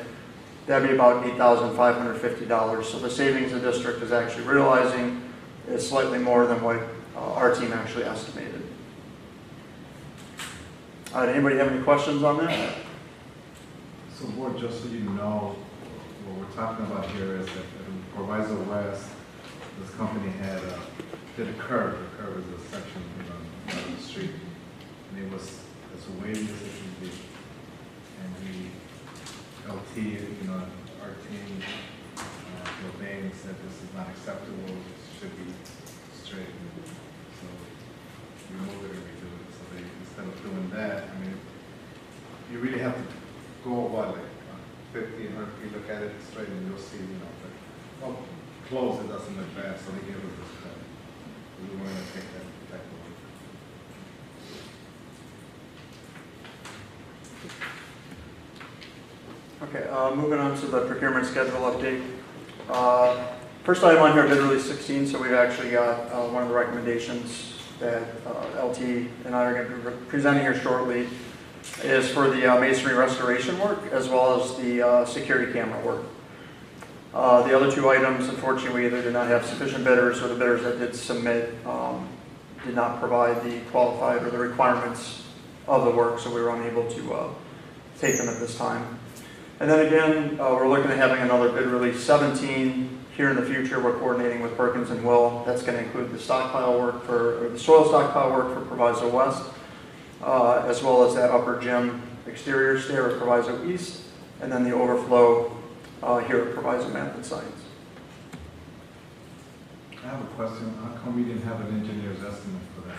that'd be about $8,550. So the savings the district is actually realizing is slightly more than what our team actually estimated. Did anybody have any questions on that? So board, just so you know, what we're talking about here is that in Proviso West, this company did a curb. The curb is a section down the street, and it's way as it can be. And we LT, our team, Gilbane said this is not acceptable. It should be straight. So remove it or redo it. So they, instead of doing that, you really have to go like 50, 100 feet, look at it straight, and you'll see, close it doesn't look bad. So they gave us this cut. We want to take that away. Okay, moving on to the procurement schedule update. First item on here, bid release 16, so we've actually got one of the recommendations that LT and I are going to be presenting here shortly is for the masonry restoration work as well as the security camera work. The other two items, unfortunately, we either did not have sufficient bidders or the bidders that did submit did not provide the qualified or the requirements of the work, so we were unable to take them at this time. And then again, we're looking at having another bid release 17 here in the future. We're coordinating with Perkins and Will. That's going to include the stockpile work or the soil stockpile work for Proviso West, as well as that upper gym exterior stair at Proviso East, and then the overflow here at Proviso Math and Science. I have a question. How come we didn't have an engineer's estimate for that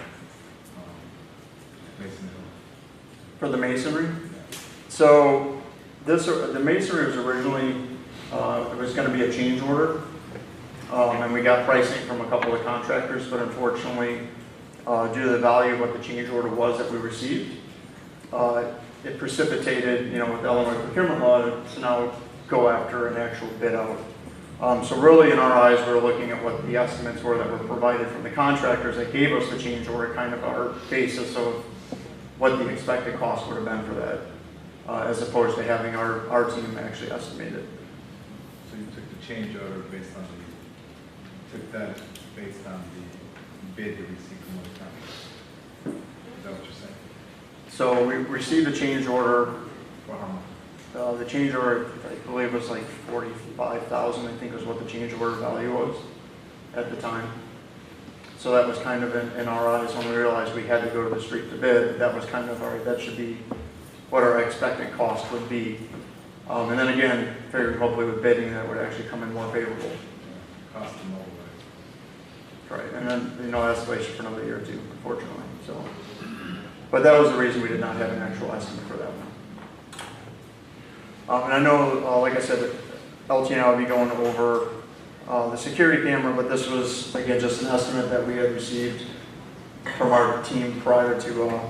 masonry? For the masonry? So the masonry was originally, it was going to be a change order, and we got pricing from a couple of contractors, but unfortunately, due to the value of what the change order was that we received, it precipitated, with Illinois procurement law to now go after an actual bid out. So really, in our eyes, we're looking at what the estimates were that were provided from the contractors that gave us the change order, kind of our basis of what the expected cost would have been for that, as opposed to having our team actually estimate it. So you took the change order based on the bid you received from the company. Is that what you're saying? So we received a change order. For how much? The change order, I believe, was like $45,000. I think was what the change order value was at the time. So that was kind of in our eyes when we realized we had to go to the street to bid. That was kind of that should be what our expected cost would be. And then again, figuring hopefully with bidding that would actually come in more favorable. Cost them all away. Right, and then escalation for another year or two, unfortunately. So, but that was the reason we did not have an actual estimate for that one. And I know, like I said, LT and I will be going over the security camera, but this was, again, just an estimate that we had received from our team prior to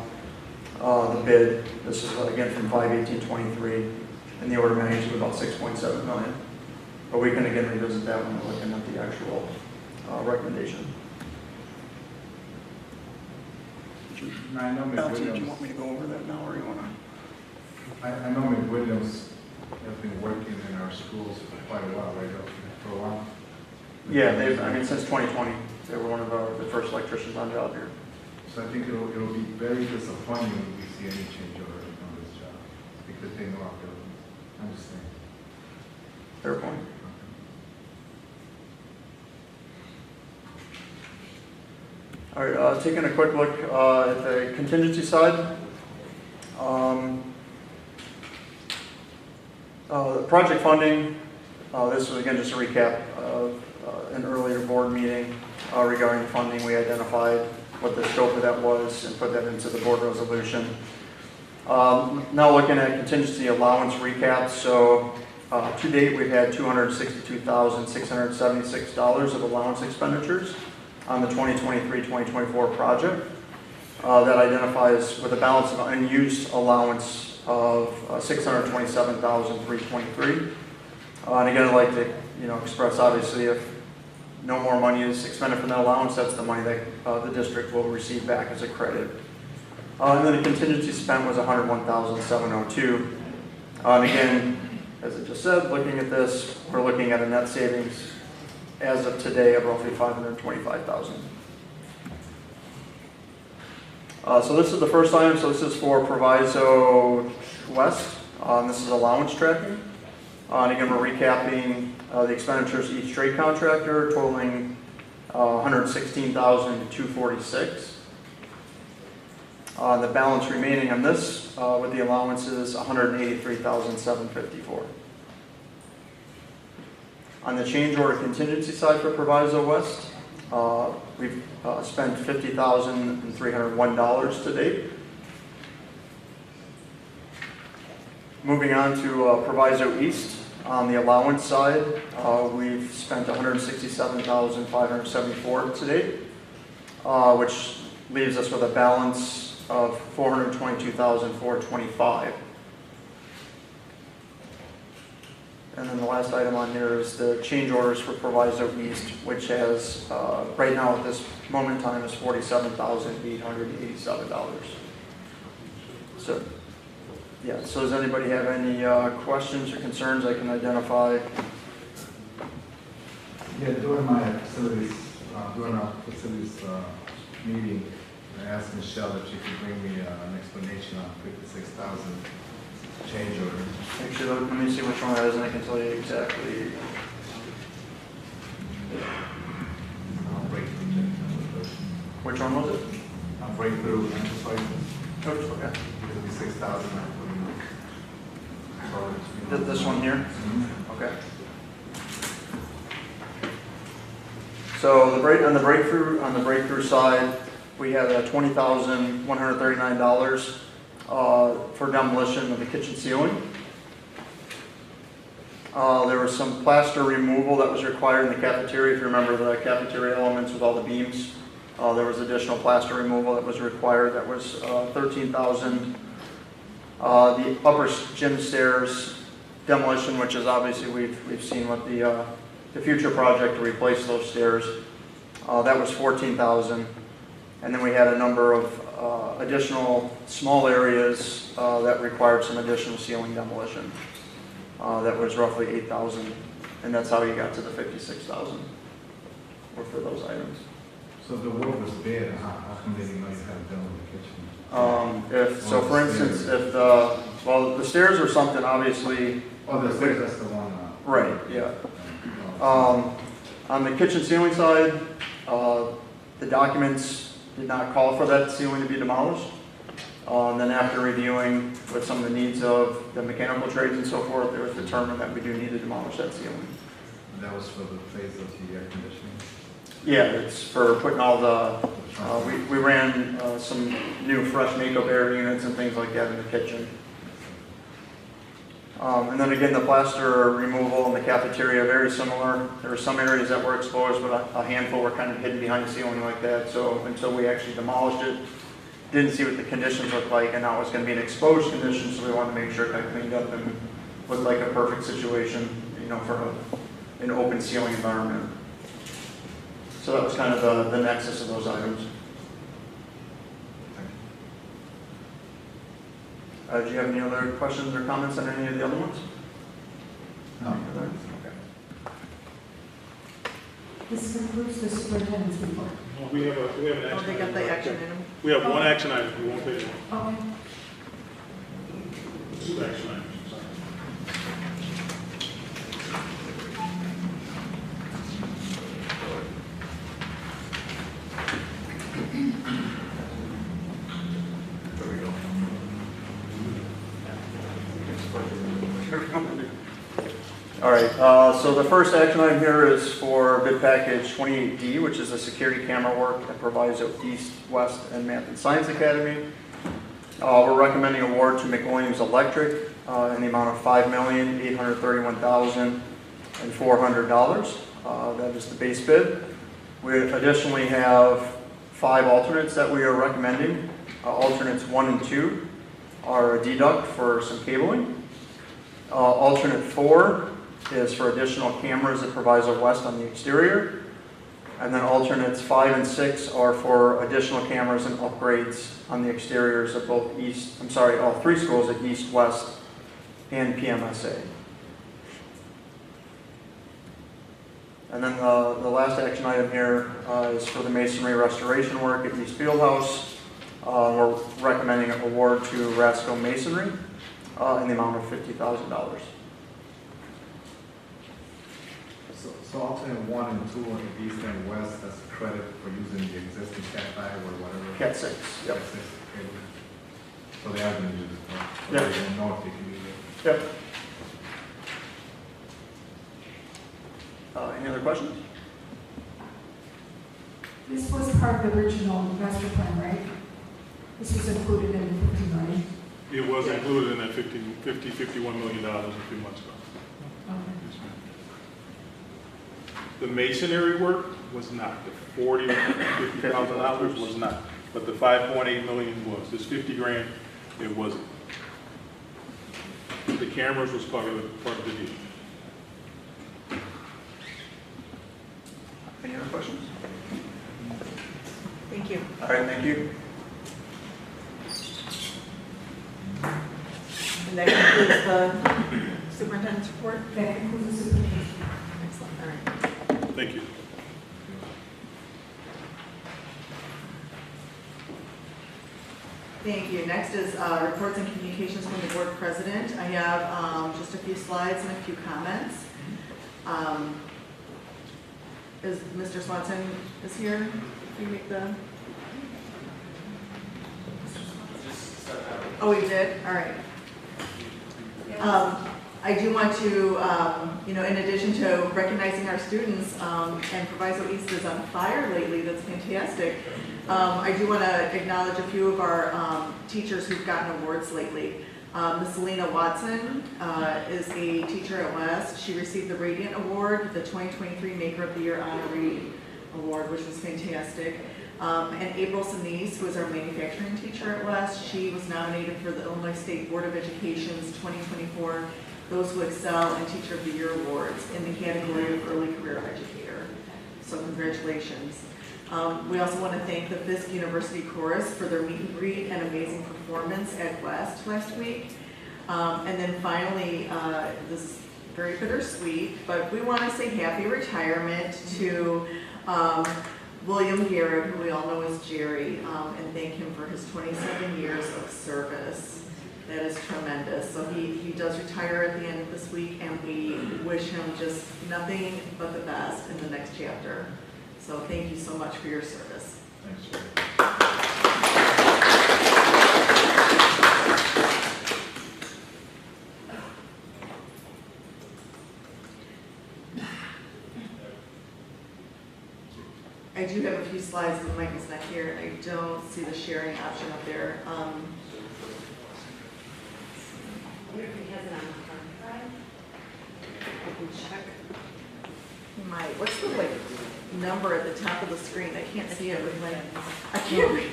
the bid. This is, again, from 5/18/23, and the order magnitude was about $6.7 million. But we can, again, revisit that when we're looking at the actual recommendation. Now, I know Ms. LT, do Williams. you want me to go over that now, or you want to? I know Ms. Williams has been working in our schools for quite a while, right? For a while. Yeah, since 2020, they were one of the first electricians on job here. So I think it'll be very disappointing when we see any change order on this job because they know our buildings. I'm just saying. Fair point. All right, taking a quick look at the contingency side. The project funding, this was again just a recap of an earlier board meeting regarding funding. We identified what the scope of that was and put that into the board resolution. Now looking at contingency allowance recaps. So to date, we've had $262,676 of allowance expenditures on the 2023-2024 project. That identifies with a balance of unused allowance of $627,323. And again, I'd like to express, obviously, if no more money is expended from that allowance, that's the money that the district will receive back as a credit. And then the contingency spent was $101,702. And again, as I just said, looking at this, we're looking at a net savings as of today of roughly $525,000. So this is the first item. So this is for Proviso West. This is allowance tracking. And again, we're recapping the expenditures of each trade contractor, totaling $116,246. The balance remaining on this with the allowances, $183,754. On the change order contingency side for Proviso West, we've spent $50,301 to date. Moving on to Proviso East, on the allowance side, we've spent $167,574 to date, which leaves us with a balance of $422,425. And then the last item on here is the change orders for Proviso East, which has, right now at this moment in time, is $47,887. So, yeah, so does anybody have any questions or concerns I can identify? Yeah, during our facilities meeting, I asked Michelle if she could bring me an explanation on 56,000 change order. Actually, let me see which one that is, and I can tell you exactly. Which one was it? Breakthrough enterprises. Okay. It'll be 6,000. This one here? Okay. So on the breakthrough side, we had $20,139 for demolition of the kitchen ceiling. There was some plaster removal that was required in the cafeteria. If you remember the cafeteria elements with all the beams, there was additional plaster removal that was required. That was $13,000. The upper gym stairs demolition, which is obviously we've seen with the future project to replace those stairs, that was $14,000. And then we had a number of additional small areas that required some additional ceiling demolition. That was roughly $8,000, and that's how you got to the $56,000 for those items. So the work was bad. How come they didn't know you had it done in the kitchen? For instance, if the stairs are something obviously. Oh, the stairs, that's the one. Right. Yeah. On the kitchen ceiling side, the documents did not call for that ceiling to be demolished. And then after reviewing with some of the needs of the mechanical trades and so forth, it was determined that we do need to demolish that ceiling. And that was for the phase of the air conditioning? Yeah, it's for putting all the, we ran some new fresh makeup air units and things like that in the kitchen. And then again, the plaster removal in the cafeteria, very similar. There were some areas that were exposed, but a handful were kind of hidden behind the ceiling like that. So until we actually demolished it, didn't see what the conditions looked like, and now it's going to be an exposed condition, so we wanted to make sure it got cleaned up and looked like a perfect situation, for an open ceiling environment. So that was kind of the nexus of those items. Do you have any other questions or comments on any of the other ones? No. Okay. This concludes the superintendent's report. We have an action. Oh, they got the action item. We have one action item. We won't take it. Okay. Two action items. All right, so the first action item here is for bid package 28D, which is the security camera work at Proviso East, West, and Math and Science Academy. We're recommending award to McWilliams Electric in the amount of $5,831,400. That is the base bid. We additionally have 5 alternates that we are recommending. Alternates 1 and 2 are a deduct for some cabling. Alternate 4 is for additional cameras at Proviso West on the exterior. And then alternates 5 and 6 are for additional cameras and upgrades on the exteriors of all 3 schools at East, West, and PMSA. And then the last action item here is for the masonry restoration work at East Fieldhouse. We're recommending an award to Rasco Masonry in the amount of $50,000. So alternate 1 and 2 on the East and West, that's a credit for using the existing Cat 5 or whatever? Cat 6, yep. Cat 6, okay. So they are going to use it. Yep. They don't know if they can use it. Yep. Any other questions? This was part of the original master plan, right? This was included in the 50 million. It was included in that $51 million a few months ago. Okay. Yes, ma'am. The masonry work was not. The $50,000 was not. But the 5.8 million was. This 50 grand, it wasn't. The cameras was part of the deal. Any other questions? Thank you. All right, thank you. And that concludes the superintendent's report? That concludes the superintendent's report. Excellent, all right. Thank you. Thank you. Next is reports and communications from the board president. I have just a few slides and a few comments. Is Mr. Swanson is here? Can you make the? Oh, we did? All right. I do want to, in addition to recognizing our students, and Proviso East is on fire lately, that's fantastic. I do want to acknowledge a few of our teachers who've gotten awards lately. Miss Selena Watson is a teacher at West. She received the Radiant Award, the 2023 Maker of the Year Honoree Award, which was fantastic. And April Sinise, who is our manufacturing teacher at West, she was nominated for the Illinois State Board of Education's 2024 Those Who Excel and Teacher of the Year Awards in the category of Early Career Educator. So congratulations. We also want to thank the Fisk University Chorus for their meet and greet and amazing performance at West last week. And then finally, this is very bittersweet, but we want to say happy retirement to William Garrett, who we all know as Jerry, and thank him for his 27 years of service. That is tremendous. So he does retire at the end of this week, and we wish him just nothing but the best in the next chapter. So thank you so much for your service. Thanks, Jerry. I do have a few slides, but Mike is not here, and I don't see the sharing option up there. I can check. What's the number at the top of the screen? I can't see it with my, I can't read.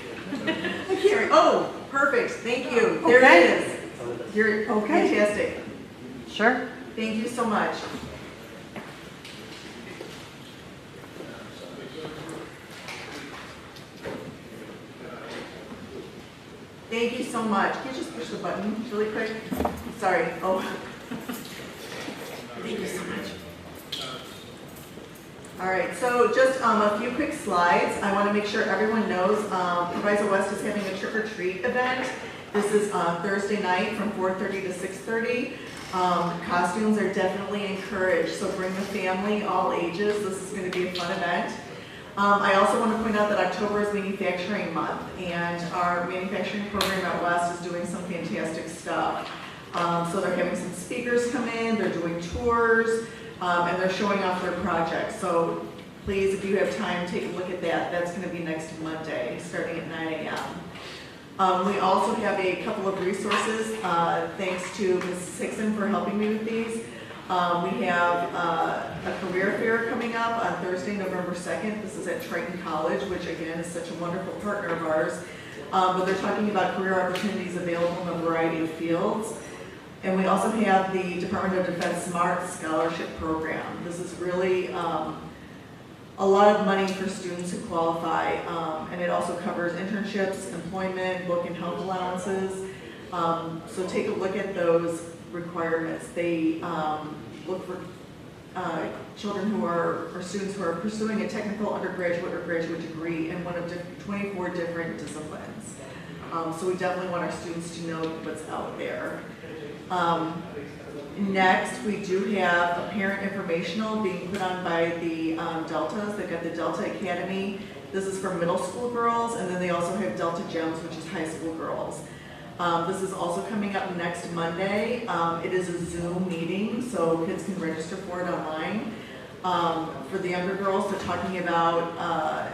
I can't read. Oh, perfect. Thank you. There it is. You're fantastic. Sure. Thank you so much. Thank you so much. Can you just push the button really quick? Sorry. Oh. Thank you so much. All right, so just a few quick slides. I want to make sure everyone knows Proviso West is having a trick-or-treat event. This is Thursday night from 4:30 to 6:30. Costumes are definitely encouraged, so bring the family, all ages. This is going to be a fun event. I also want to point out that October is Manufacturing Month, and our manufacturing program at West is doing some fantastic stuff. So they're having some speakers come in, they're doing tours, and they're showing off their projects. So please, if you have time, take a look at that. That's going to be next Monday, starting at 9 a.m. We also have a couple of resources, thanks to Mrs. Hickson for helping me with these. We have a career fair coming up on Thursday, November 2nd. This is at Triton College, which again is such a wonderful partner of ours. But they're talking about career opportunities available in a variety of fields. And we also have the Department of Defense SMART Scholarship Program. This is really a lot of money for students who qualify, and it also covers internships, employment, book and health allowances. So take a look at those requirements. They look for children who are, or students who are pursuing a technical undergraduate or graduate degree in one of 24 different disciplines. So we definitely want our students to know what's out there. Next, we do have a parent informational being put on by the Deltas. They've got the Delta Academy. This is for middle school girls, and then they also have Delta Gems, which is high school girls. This is also coming up next Monday. It is a Zoom meeting, so kids can register for it online. For the younger girls, they're talking about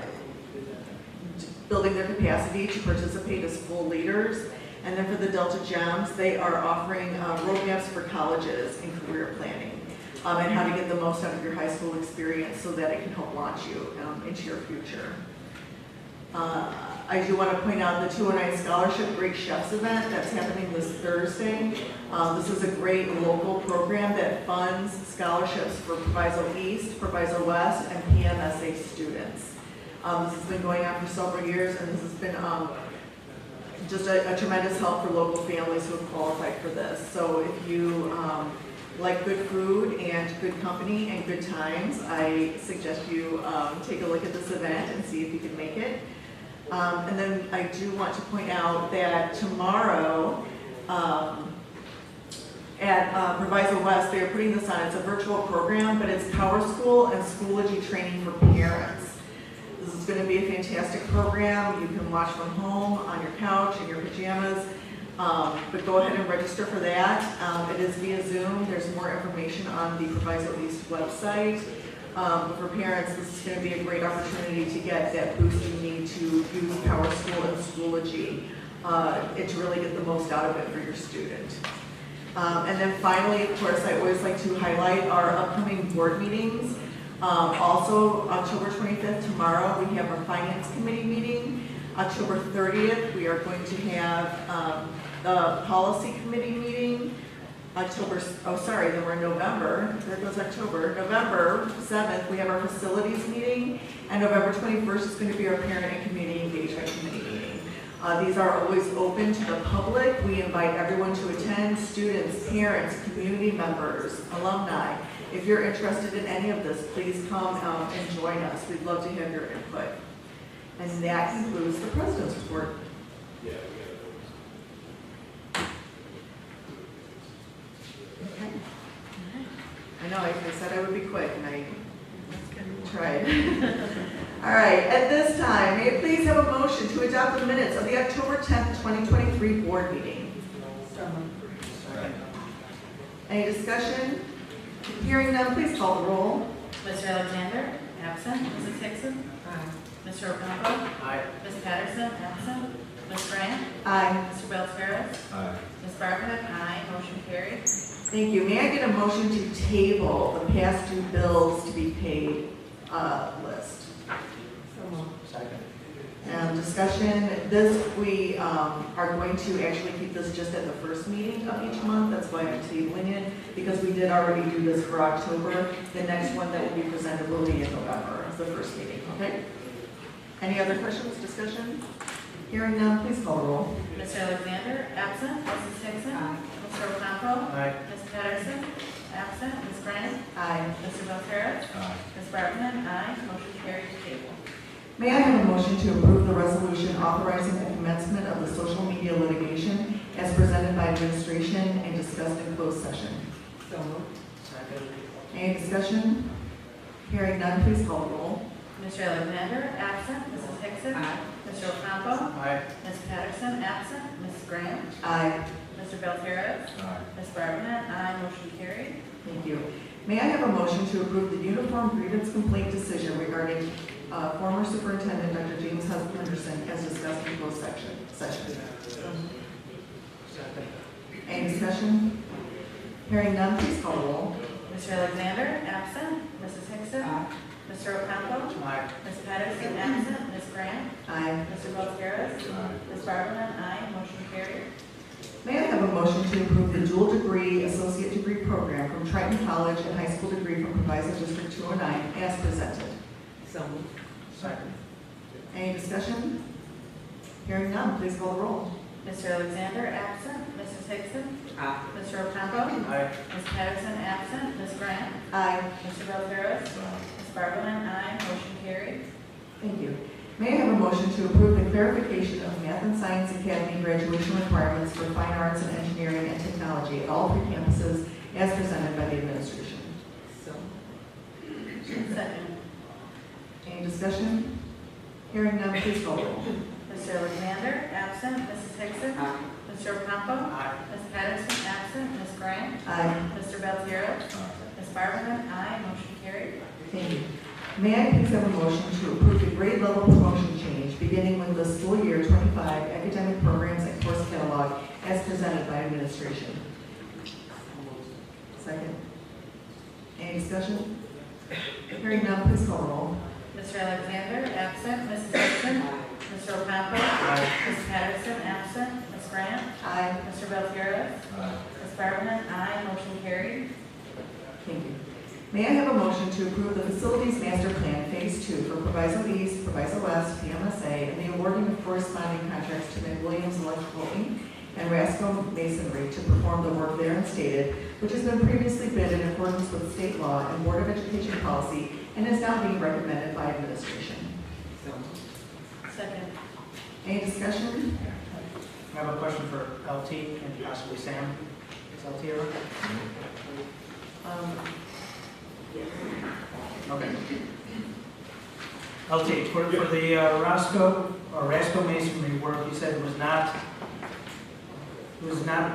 building their capacity to participate as full leaders. And then for the Delta Gems, they are offering roadmaps for colleges in career planning and how to get the most out of your high school experience so that it can help launch you into your future. I do want to point out the 209 Scholarship Great Chefs event that's happening this Thursday. This is a great local program that that funds scholarships for Proviso East, Proviso West, and PMSA students. This has been going on for several years, and this has been just a tremendous help for local families who have qualified for this. So if you like good food and good company and good times, I suggest you take a look at this event and see if you can make it. And then I do want to point out that tomorrow at Proviso West, they are putting this on. It's a virtual program, but it's Power School and Schoology training for parents. This is going to be a fantastic program. You can watch from home on your couch in your pajamas, but go ahead and register for that. It is via Zoom. There's more information on the Proviso East website. But for parents, this is going to be a great opportunity to get that boost you need to use Power School and Schoology and to really get the most out of it for your student. And then finally, of course, I always like to highlight our upcoming board meetings. Also, October 25th, tomorrow, we have our Finance Committee meeting. October 30th, we are going to have the Policy Committee meeting. Then we're in November. There goes October. November 7th, we have our Facilities meeting. And November 21st is going to be our Parent and Community Engagement Committee meeting. These are always open to the public. We invite everyone to attend, students, parents, community members, alumni. If you're interested in any of this, please come and join us. We'd love to have your input. And that concludes the President's report. Okay. I know, I said I would be quick, and I tried. All right, at this time, may I please have a motion to adopt the minutes of the October 10th, 2023 board meeting? Any discussion? Hearing none, please call the roll. Mr. Alexander, absent. Mrs. Hickson? Mr. Ocampo? Aye. Ms. Patterson, absent. Ms. Grant? Aye. Mr. Beltran? Aye. Ms. Barbanek? Aye. Motion carried. Thank you. May I get a motion to table the past due bills to be paid list? Second. Discussion, we are going to actually keep this just at the first meeting of each month. That's why I'm tabling it, because we did already do this for October. The next one that will be presented will be in November, the first meeting, okay? Any other questions, discussion? Hearing none, please call the roll. Mr. Alexander, absent. Mrs. Hickson? Mr. Ocampo? Aye. Ms. Patterson, absent. Ms. Grant? Aye. Mr. Beltran? Aye. Ms. Barbanek? Aye. Motion carried to table. May I have a motion to approve the resolution authorizing the commencement of the social media litigation as presented by administration and discussed in closed session? So moved. Second. Any discussion? Hearing none, please call the roll. Mr. Alexander, absent. Mrs. Hickson? Mr. Ocampo? Aye. Ms. Patterson, absent. Ms. Grant? Aye. Mr. Beltran? Aye. Ms. Barbanek? Aye. Motion carried. Thank you. May I have a motion to approve the uniform grievance complaint decision regarding former Superintendent Dr. James Henderson as discussed in closed session? Second. Any discussion? Hearing none, please call the roll. Mr. Alexander, absent. Mrs. Hickson? Mr. Ocampo? Aye. Ms. Patterson, absent. Ms. Grant? Aye. Mr. Beltran? Aye. Ms. Barbanek? Aye. Motion carried. May I have a motion to approve the dual degree, associate degree program from Triton College and high school degree from Proviso District 209 as presented? So moved. Second. Any discussion? Hearing none, please call the roll. Mr. Alexander, absent. Mrs. Hickson? Aye. Mr. Ocampo? Aye. Ms. Patterson, absent. Ms. Grant? Aye. Mr. Beltran? Ms. Barbanek? Aye. Motion carried. Thank you. May I have a motion to approve the clarification of Math and Science Academy graduation requirements for fine arts and engineering and technology at all three campuses as presented by the administration? Second. Any discussion? Hearing none, please call the roll. Mr. Alexander, absent. Mrs. Hickson? Mr. Ocampo? Aye. Ms. Patterson, absent. Ms. Grant? Aye. Mr. Beltran? Ms. Barbanek? Aye. Motion carried. Thank you. May I please have a motion to approve the grade level promotion change beginning with the school year 25 academic programs and course catalog as presented by administration? Second. Any discussion? Hearing none, please call the roll. Mr. Alexander, absent. Mrs. Hickson? Mr. Ocampo? Ms. Patterson, absent. Ms. Grant? Aye. Mr. Beltran? Ms. Barbanek? Aye. Motion carried. May I have a motion to approve the Facilities Master Plan Phase 2 for Proviso East, Proviso West, PMSA, and the awarding of corresponding contracts to McWilliams Electrical Inc. and Rasco Masonry to perform the work therein stated, which has been previously bid in accordance with state law and Board of Education policy and is now being recommended by administration. Second. Any discussion? I have a question for LT and possibly Sam. Is LT around? Okay. LT, for the Rasco Masonry work, you said it was not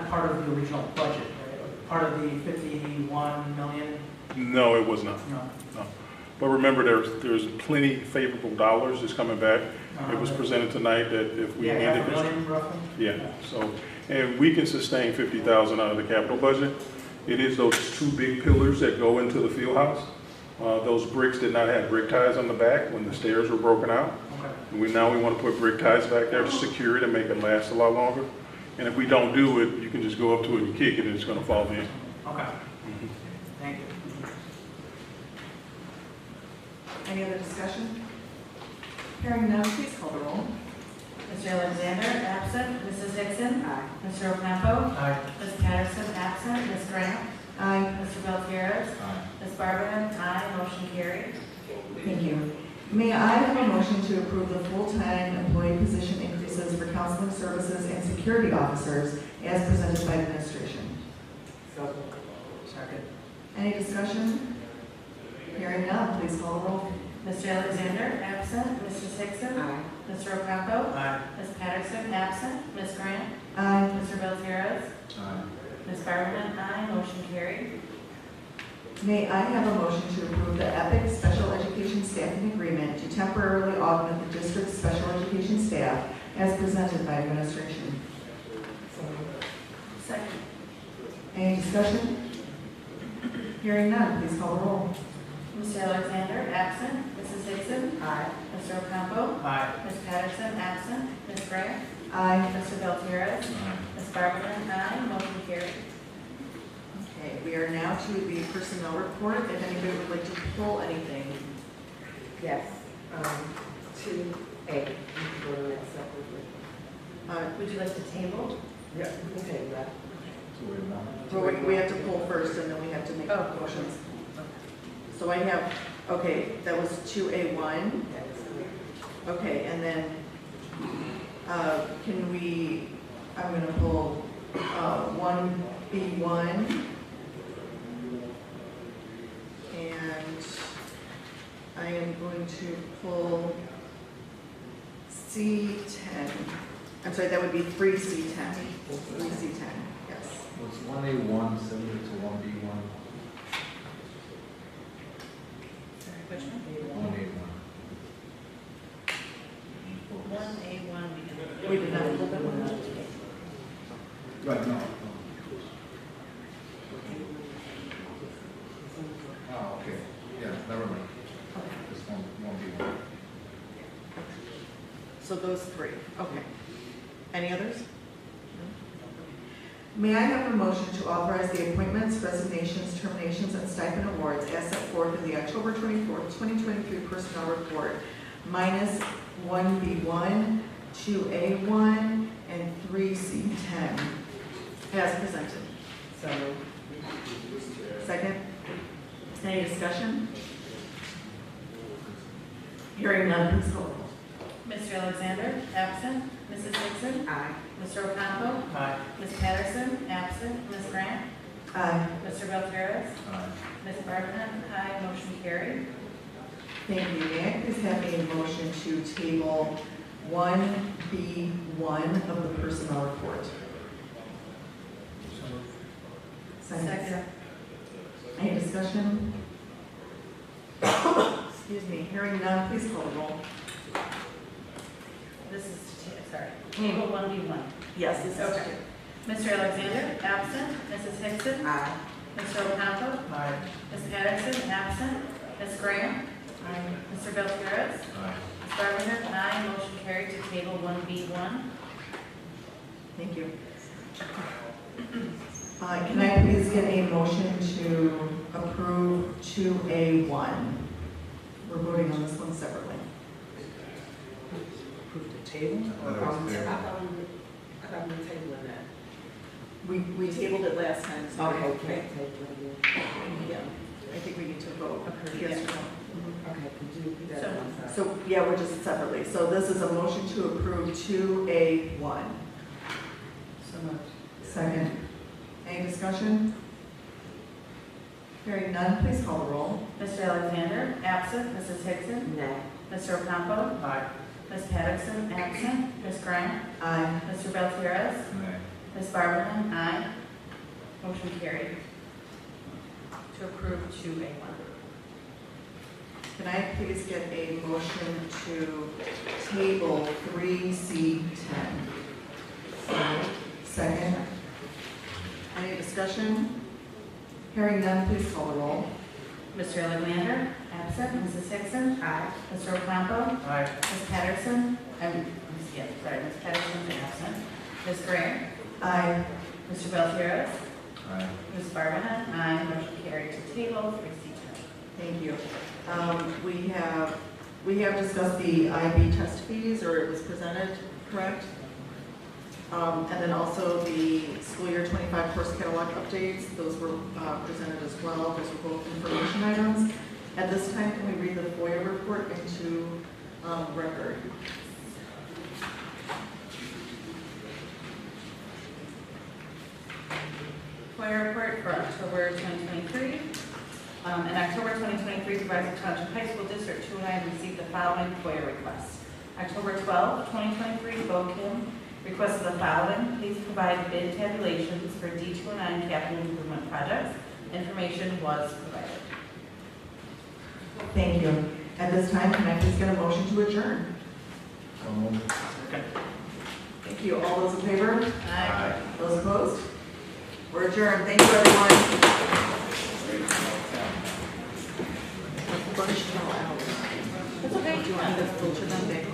part of the original budget, right? Part of the 51 million? No, it was not. No. No. But remember, there's plenty favorable dollars that's coming back. It was presented tonight that if we Yeah, needed half a million roughly? Yeah, so, and we can sustain 50,000 out of the capital budget. It is those two big pillars that go into the field house. Those bricks did not have brick ties on the back when the stairs were broken out. Okay. Now we want to put brick ties back there to secure it and make it last a lot longer. And if we don't do it, you can just go up to it and kick it and it's going to fall in. Okay. Thank you. Any other discussion? Hearing none, please call the roll. Mr. Alexander, absent. Mrs. Hickson. Aye. Mr. Ocampo. Aye. Ms. Patterson, absent. Ms. Grant. Aye. Mr. Beltieros. Aye. Ms. Barbarin, aye. Motion carried. Thank you. May I have a motion to approve the full-time employee position increases for counseling services and security officers as presented by administration? Second. Any discussion? Hearing none, please call the roll. Mr. Alexander, absent. Mrs. Hickson. Aye. Mr. Ocampo. Aye. Ms. Patterson, absent. Ms. Grant. Aye. Mr. Beltieros. Aye. Ms. Barbarin, aye. Motion carried. May I have a motion to approve the EPIC Special Education Staffing Agreement to temporarily augment the district's special education staff as presented by administration? Second. Any discussion? Hearing none, please call the roll. Mr. Alexander, absent. Mrs. Hickson. Aye. Mr. Ocampo. Aye. Ms. Patterson, absent. Ms. Grant. Aye. Mr. Beltieros. Ms. Barbarin, aye. Motion carried. Okay, we are now to the personnel report. If anybody would like to pull anything. Yes, 2A, go to that separately. Would you like to table? Yeah, we can table that. Well, we have to pull first and then we have to make motions. So I have, okay, that was 2A1. Okay, and then can we, I'm going to pull 1B1. And I am going to pull C10. I'm sorry, that would be 3C10. 3C10, yes. Was 1A1 similar to 1B1? Which one? 1A1. 1A1. We did not pull that one out. Right, no. Oh, okay. Yeah, never mind. This 1B1. So those three, okay. Any others? May I have a motion to authorize the appointments, resignations, terminations, and stipend awards as set forth in the October 24th, 2023 personnel report, minus 1B1, 2A1, and 3C10, as presented? So, Second? Any discussion? Hearing none, please call the roll. Mr. Alexander, absent. Mrs. Hickson. aye. Mr. Ocampo. Aye. Ms. Patterson, absent. Ms. Grant. Aye. Mr. Beltieros. Aye. Ms. Barbarin, aye. Motion carried. Thank you. May I please have a motion to table 1B1 of the personnel report? Second. Any discussion? Excuse me. Hearing none, please call the roll. This is, sorry, table 1B1. Yes, this is Okay. Mr. Alexander, absent. Mrs. Hickson. Aye. Mr. Ocampo. Aye. Ms. Patterson, absent. Ms. Graham. Mr. Beltieros. Aye. Ms. Barbarin, aye. Motion carried to table 1B1. Thank you. Can I please get a motion to approve 2A1. We're voting on this one separately. Approve the table? I thought we were tabling that. We tabled it last time, so. Okay, can't table it. Yeah, I think we need to vote. Okay. Yes or no. Okay, could you repeat that one? Sorry. So, yeah, we're just separately. So this is a motion to approve 2A1. So much. Second. Any discussion? Hearing none, please call the roll. Mr. Alexander, absent. Mrs. Hickson? Nay. Mr. Ocampo? Aye. Ms. Patterson, absent. Ms. Grant? Aye. Mr. Beltieres? Nay. Ms. Barberman? Aye. Motion carried. To approve 2A1. Can I please get a motion to table 3C10? Second. Any discussion? Hearing none, please call the roll. Mr. Alexander, absent. Mrs. Hickson? Aye. Mr. Ocampo? Aye. Ms. Patterson? Ms. Patterson is absent. Ms. Grant? Aye. Mr. Beltieres? Aye. Ms. Barberman? Aye. Motion carried to table 3C10. Thank you. We have discussed the IB test fees, or it was presented, correct? And then also the school year 25 course catalog updates, those were presented as well. Those were both information items. At this time, can we read the FOIA report into record? FOIA report for October 2023. In October 2023, Proviso Township High School District 209 received the following FOIA requests. October 12, 2023, Bo Kim requested the following: please provide bid tabulations for D209 capital improvement projects. Information was provided. Thank you. At this time, can I please get a motion to adjourn? So moved. Thank you. All those in favor? Aye. Those opposed? We're adjourned. Thank you, everyone. That's okay. Do you want me to filter them back in?